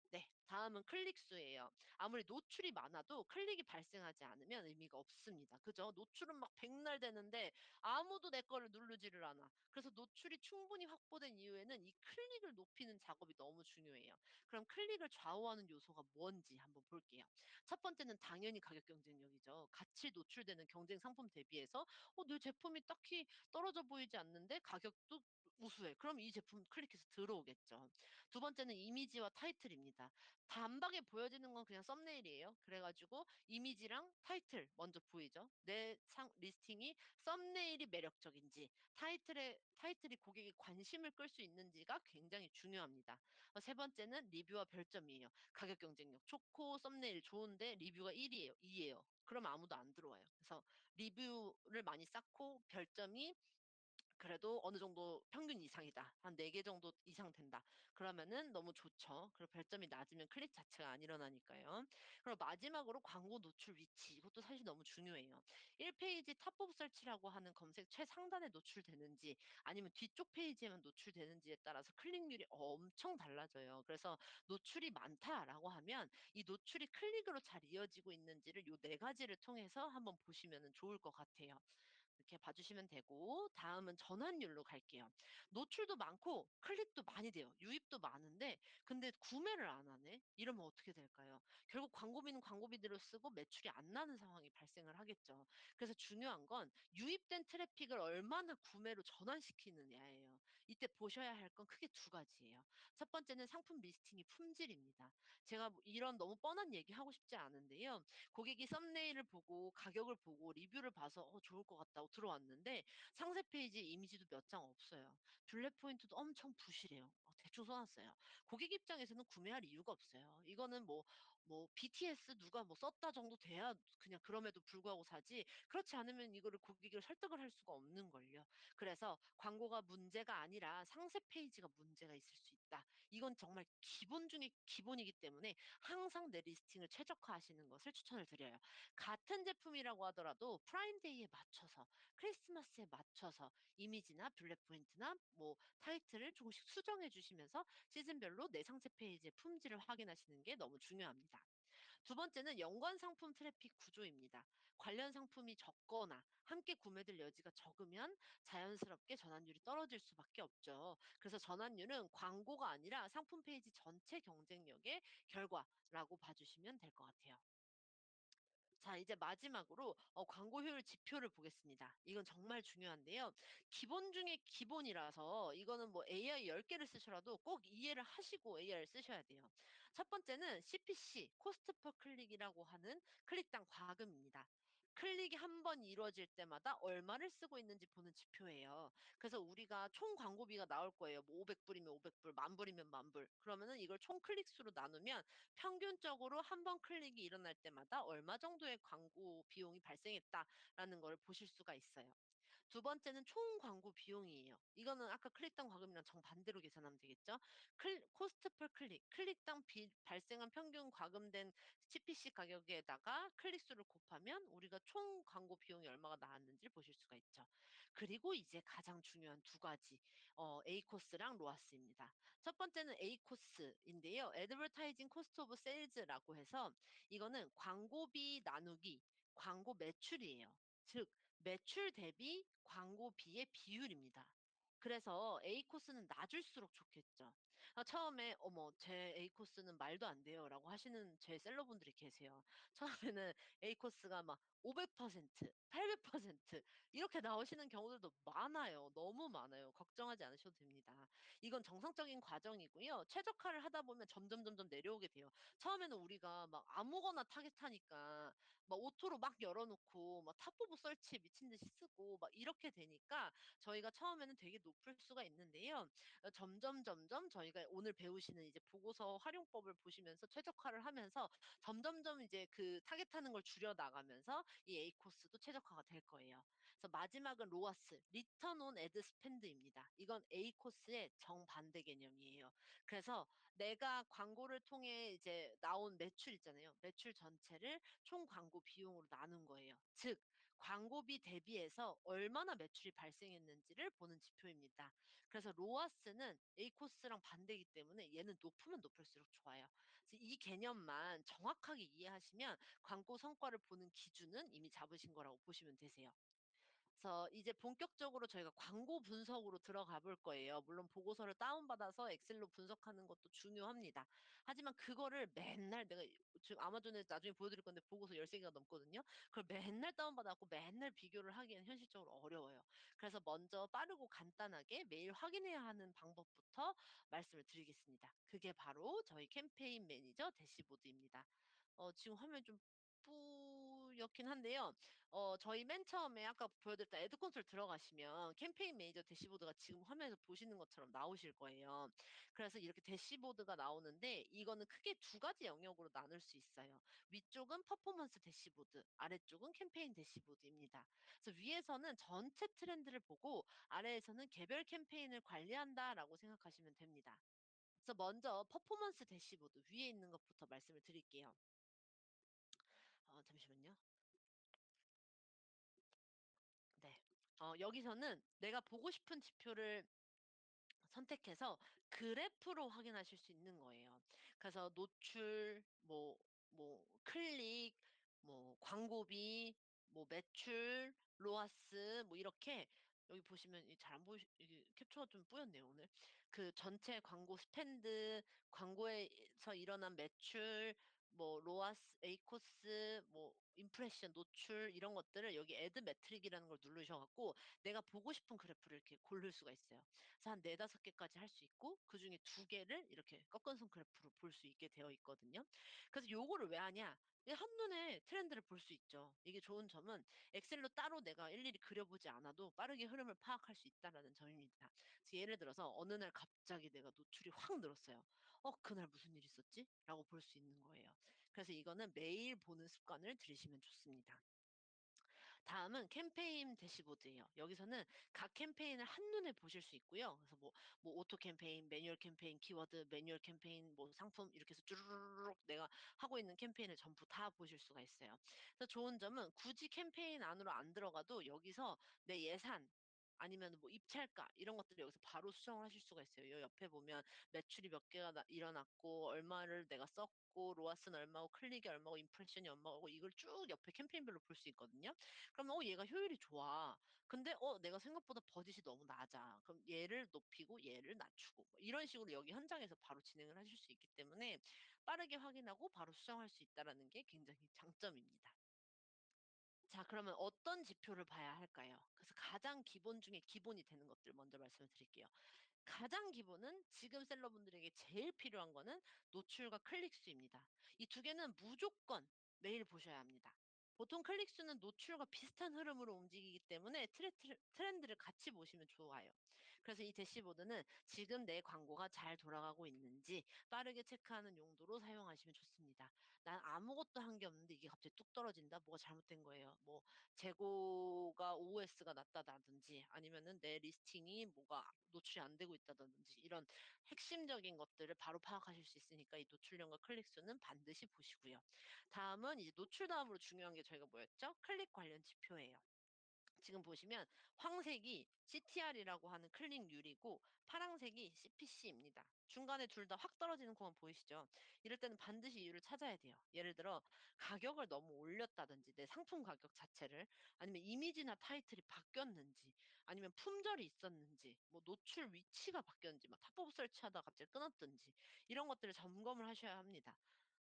네, 다음은 클릭 수예요. 아무리 노출이 많아도 클릭이 발생하지 않으면 의미가 없습니다. 그죠? 노출은 막 백날 되는데 아무도 내 거를 누르지를 않아. 그래서 노출이 충분히 확보된 이후에는 이 클릭을 높이는 작업이 너무 중요해요. 그럼 클릭을 좌우하는 요소가 뭔지 한번 볼게요. 첫 번째는 당연히 가격 경쟁력이죠. 같이 노출되는 경쟁 상품 대비해서 내 제품이 딱히 떨어져 보이지 않는데 가격도 우수해. 그럼 이 제품 클릭해서 들어오겠죠. 두 번째는 이미지와 타이틀입니다. 단박에 보여지는 건 그냥 썸네일이에요. 그래가지고 이미지랑 타이틀 먼저 보이죠. 내 리스팅이 썸네일이 매력적인지 타이틀이 고객의 관심을 끌 수 있는지가 굉장히 중요합니다. 세 번째는 리뷰와 별점이에요. 가격 경쟁력 좋고 썸네일 좋은데 리뷰가 1이에요, 2예요. 그러면 아무도 안 들어와요. 그래서 리뷰를 많이 쌓고 별점이 그래도 어느 정도 평균 이상이다. 한 4개 정도 이상 된다. 그러면은 너무 좋죠. 그리고 별점이 낮으면 클릭 자체가 안 일어나니까요. 그리고 마지막으로 광고 노출 위치. 이것도 사실 너무 중요해요. 1페이지 탑업 설치라고 하는 검색 최상단에 노출되는지 아니면 뒤쪽 페이지에만 노출되는지에 따라서 클릭률이 엄청 달라져요. 그래서 노출이 많다라고 하면 이 노출이 클릭으로 잘 이어지고 있는지를 요 네 가지를 통해서 한번 보시면 좋을 것 같아요. 이렇게 봐주시면 되고 다음은 전환율로 갈게요. 노출도 많고 클릭도 많이 돼요. 유입도 많은데 근데 구매를 안 하네? 이러면 어떻게 될까요? 결국 광고비는 광고비대로 쓰고 매출이 안 나는 상황이 발생을 하겠죠. 그래서 중요한 건 유입된 트래픽을 얼마나 구매로 전환시키느냐예요. 이때 보셔야 할 건 크게 두 가지예요. 첫 번째는 상품 리스팅의 품질입니다. 제가 뭐 이런 너무 뻔한 얘기 하고 싶지 않은데요. 고객이 썸네일을 보고 가격을 보고 리뷰를 봐서 좋을 것 같다고 들어왔는데 상세 페이지 이미지도 몇 장 없어요. 블랙 포인트도 엄청 부실해요. 대충 써놨어요. 고객 입장에서는 구매할 이유가 없어요. 이거는 뭐 BTS 누가 뭐 썼다 정도 돼야 그냥 그럼에도 불구하고 사지. 그렇지 않으면 이거를 고객을 설득을 할 수가 없는 걸요. 그래서 광고가 문제가 아니라 상세 페이지가 문제가 있을 수 있다. 이건 정말 기본 중에 기본이기 때문에 항상 내 리스팅을 최적화하시는 것을 추천을 드려요. 같은 제품이라고 하더라도 프라임데이에 맞춰서 크리스마스에 맞춰서 이미지나 블랙 포인트나 뭐 타이틀을 조금씩 수정해 주시면서 시즌별로 내 상세 페이지의 품질을 확인하시는 게 너무 중요합니다. 두 번째는 연관 상품 트래픽 구조입니다. 관련 상품이 적거나 함께 구매될 여지가 적으면 자연스럽게 전환율이 떨어질 수밖에 없죠. 그래서 전환율은 광고가 아니라 상품 페이지 전체 경쟁력의 결과라고 봐주시면 될 것 같아요. 자, 자, 이제 마지막으로 광고 효율 지표를 보겠습니다. 이건 정말 중요한데요. 기본 중에 기본이라서 이거는 뭐 AI 10개를 쓰셔도 꼭 이해를 하시고 AI를 쓰셔야 돼요. 첫 번째는 CPC, 코스트 퍼 클릭이라고 하는 클릭당 과금입니다. 클릭이 한 번 이루어질 때마다 얼마를 쓰고 있는지 보는 지표예요. 그래서 우리가 총 광고비가 나올 거예요. 뭐 500불이면 500불, 만 불이면 만 불. 그러면은 이걸 총 클릭 수로 나누면 평균적으로 한 번 클릭이 일어날 때마다 얼마 정도의 광고 비용이 발생했다라는 걸 보실 수가 있어요. 두 번째는 총 광고 비용이에요. 이거는 아까 클릭당 과금이랑 정반대로 계산하면 되겠죠. 코스트 per 클릭, 클릭당 발생한 평균 과금된 CPC 가격에다가 클릭 수를 곱하면 우리가 총 광고 비용이 얼마가 나왔는지를 보실 수가 있죠. 그리고 이제 가장 중요한 두 가지, A 코스랑 로아스입니다. 첫 번째는 A 코스인데요. Advertising Cost of Sales라고 해서 이거는 광고비 나누기 광고 매출이에요. 즉 매출 대비 광고비의 비율입니다. 그래서 A 코스는 낮을수록 좋겠죠. 처음에 어머 제 A 코스는 말도 안 돼요라고 하시는 제 셀러분들이 계세요. 처음에는 A 코스가 막 500%, 800% 이렇게 나오시는 경우들도 많아요. 너무 많아요. 걱정하지 않으셔도 됩니다. 이건 정상적인 과정이고요. 최적화를 하다 보면 점점 내려오게 돼요. 처음에는 우리가 막 아무거나 타겟하니까 막 오토로 막 열어놓고 막 탑오브 설치 미친 듯이 쓰고 막 이렇게 되니까 저희가 처음에는 되게 높을 수가 있는데요. 점점 저희가 오늘 배우시는 이제 보고서 활용법을 보시면서 최적화를 하면서 점점점 이제 그 타겟하는 걸 줄여 나가면서 이 A 코스도 최적화가 될 거예요. 그래서 마지막은 로아스, 리턴 온 애드 스펜드입니다. 이건 A 코스의 정반대 개념이에요. 그래서 내가 광고를 통해 이제 나온 매출 있잖아요. 매출 전체를 총 광고 비용으로 나눈 거예요. 즉, 광고비 대비해서 얼마나 매출이 발생했는지를 보는 지표입니다. 그래서 로아스는 A 코스랑 반대이기 때문에 얘는 높으면 높을수록 좋아요. 그래서 이 개념만 정확하게 이해하시면 광고 성과를 보는 기준은 이미 잡으신 거라고 보시면 되세요. 그래서 이제 본격적으로 저희가 광고 분석으로 들어가 볼 거예요. 물론 보고서를 다운받아서 엑셀로 분석하는 것도 중요합니다. 하지만 그거를 맨날 내가 지금 아마존에 나중에 보여드릴 건데 보고서 13개가 넘거든요. 그걸 맨날 다운받아갖고 맨날 비교를 하기에는 현실적으로 어려워요. 그래서 먼저 빠르고 간단하게 매일 확인해야 하는 방법부터 말씀을 드리겠습니다. 그게 바로 저희 캠페인 매니저 대시보드입니다. 지금 화면이 좀 뿌옇긴 한데요. 저희 맨 처음에 아까 보여드렸던 애드 콘솔 들어가시면 캠페인 매니저 대시보드가 지금 화면에서 보시는 것처럼 나오실 거예요. 그래서 이렇게 대시보드가 나오는데 이거는 크게 두 가지 영역으로 나눌 수 있어요. 위쪽은 퍼포먼스 대시보드, 아래쪽은 캠페인 대시보드입니다. 그래서 위에서는 전체 트렌드를 보고 아래에서는 개별 캠페인을 관리한다라고 생각하시면 됩니다. 그래서 먼저 퍼포먼스 대시보드 위에 있는 것부터 말씀을 드릴게요. 잠시만요. 네. 여기서는 내가 보고 싶은 지표를 선택해서 그래프로 확인하실 수 있는 거예요. 그래서 노출, 클릭, 광고비, 매출, 로아스, 이렇게 여기 보시면 잘 안 보이, 이게 캡처가 좀 뿌였네요, 오늘. 그 전체 광고 스펜드, 광고에서 일어난 매출, 로아스, 에이코스, 임프레션, 노출, 이런 것들을 여기 애드 매트릭이라는 걸 누르셔갖고 내가 보고 싶은 그래프를 이렇게 고를 수가 있어요. 그래서 한 네다섯 개까지 할 수 있고 그중에 두 개를 이렇게 꺾은선 그래프로 볼 수 있게 되어 있거든요. 그래서 요거를 왜 하냐? 한눈에 트렌드를 볼 수 있죠. 이게 좋은 점은 엑셀로 따로 내가 일일이 그려보지 않아도 빠르게 흐름을 파악할 수 있다라는 점입니다. 그래서 예를 들어서 어느 날 갑자기 내가 노출이 확 늘었어요. 그날 무슨 일 있었지? 라고 볼 수 있는 거예요. 그래서 이거는 매일 보는 습관을 들이시면 좋습니다. 다음은 캠페인 대시보드예요. 여기서는 각 캠페인을 한눈에 보실 수 있고요. 그래서 오토 캠페인, 매뉴얼 캠페인, 키워드, 매뉴얼 캠페인, 상품 이렇게 해서 쭈르륵 내가 하고 있는 캠페인을 전부 다 보실 수가 있어요. 그래서 좋은 점은 굳이 캠페인 안으로 안 들어가도 여기서 내 예산 아니면 입찰가 이런 것들을 여기서 바로 수정을 하실 수가 있어요. 요 옆에 보면 매출이 몇 개가 일어났고 얼마를 내가 썼고 로아스는 얼마고 클릭이 얼마고 임프레션이 얼마고 이걸 쭉 옆에 캠페인별로 볼 수 있거든요. 그럼 얘가 효율이 좋아. 근데 내가 생각보다 버짓이 너무 낮아. 그럼 얘를 높이고 얘를 낮추고 이런 식으로 여기 현장에서 바로 진행을 하실 수 있기 때문에 빠르게 확인하고 바로 수정할 수 있다는 게 굉장히 장점입니다. 자, 그러면 어떤 지표를 봐야 할까요? 그래서 가장 기본 중에 기본이 되는 것들 먼저 말씀을 드릴게요. 가장 기본은 지금 셀러분들에게 제일 필요한 거는 노출과 클릭 수입니다. 이 두 개는 무조건 매일 보셔야 합니다. 보통 클릭 수는 노출과 비슷한 흐름으로 움직이기 때문에 트렌드를 같이 보시면 좋아요. 그래서 이 대시보드는 지금 내 광고가 잘 돌아가고 있는지 빠르게 체크하는 용도로 사용하시면 좋습니다. 난 아무것도 한 게 없는데 이게 갑자기 뚝 떨어진다? 뭐가 잘못된 거예요? 뭐 재고가 OS가 낮다든지 아니면은 내 리스팅이 뭐가 노출이 안 되고 있다든지 이런 핵심적인 것들을 바로 파악하실 수 있으니까 이 노출량과 클릭 수는 반드시 보시고요. 다음은 이제 노출 다음으로 중요한 게 저희가 뭐였죠? 클릭 관련 지표예요. 지금 보시면 황색이 CTR이라고 하는 클릭률이고 파랑색이 CPC입니다. 중간에 둘 다 확 떨어지는 구간 보이시죠? 이럴 때는 반드시 이유를 찾아야 돼요. 예를 들어 가격을 너무 올렸다든지 내 상품 가격 자체를 아니면 이미지나 타이틀이 바뀌었는지 아니면 품절이 있었는지 뭐 노출 위치가 바뀌었는지 막 탑업 설치하다가 갑자기 끊었든지 이런 것들을 점검을 하셔야 합니다.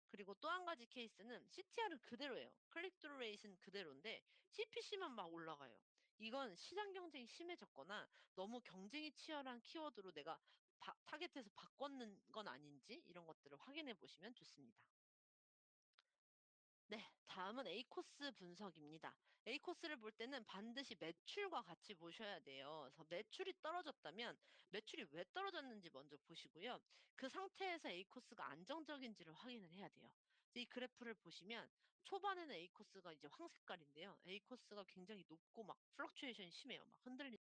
그리고 또 한 가지 케이스는 CTR은 그대로예요. 클릭 트루 레이트는 그대로인데 CPC만 막 올라가요. 이건 시장 경쟁이 심해졌거나 너무 경쟁이 치열한 키워드로 내가 타겟해서 바꿨는 건 아닌지 이런 것들을 확인해 보시면 좋습니다. 네, 다음은 A코스 분석입니다. A코스를 볼 때는 반드시 매출과 같이 보셔야 돼요. 그래서 매출이 떨어졌다면 매출이 왜 떨어졌는지 먼저 보시고요. 그 상태에서 A코스가 안정적인지를 확인을 해야 돼요. 이 그래프를 보시면 초반에는 A코스가 이제 황색깔인데요. A코스가 굉장히 높고 막 플럭추에이션이 심해요. 막 흔들리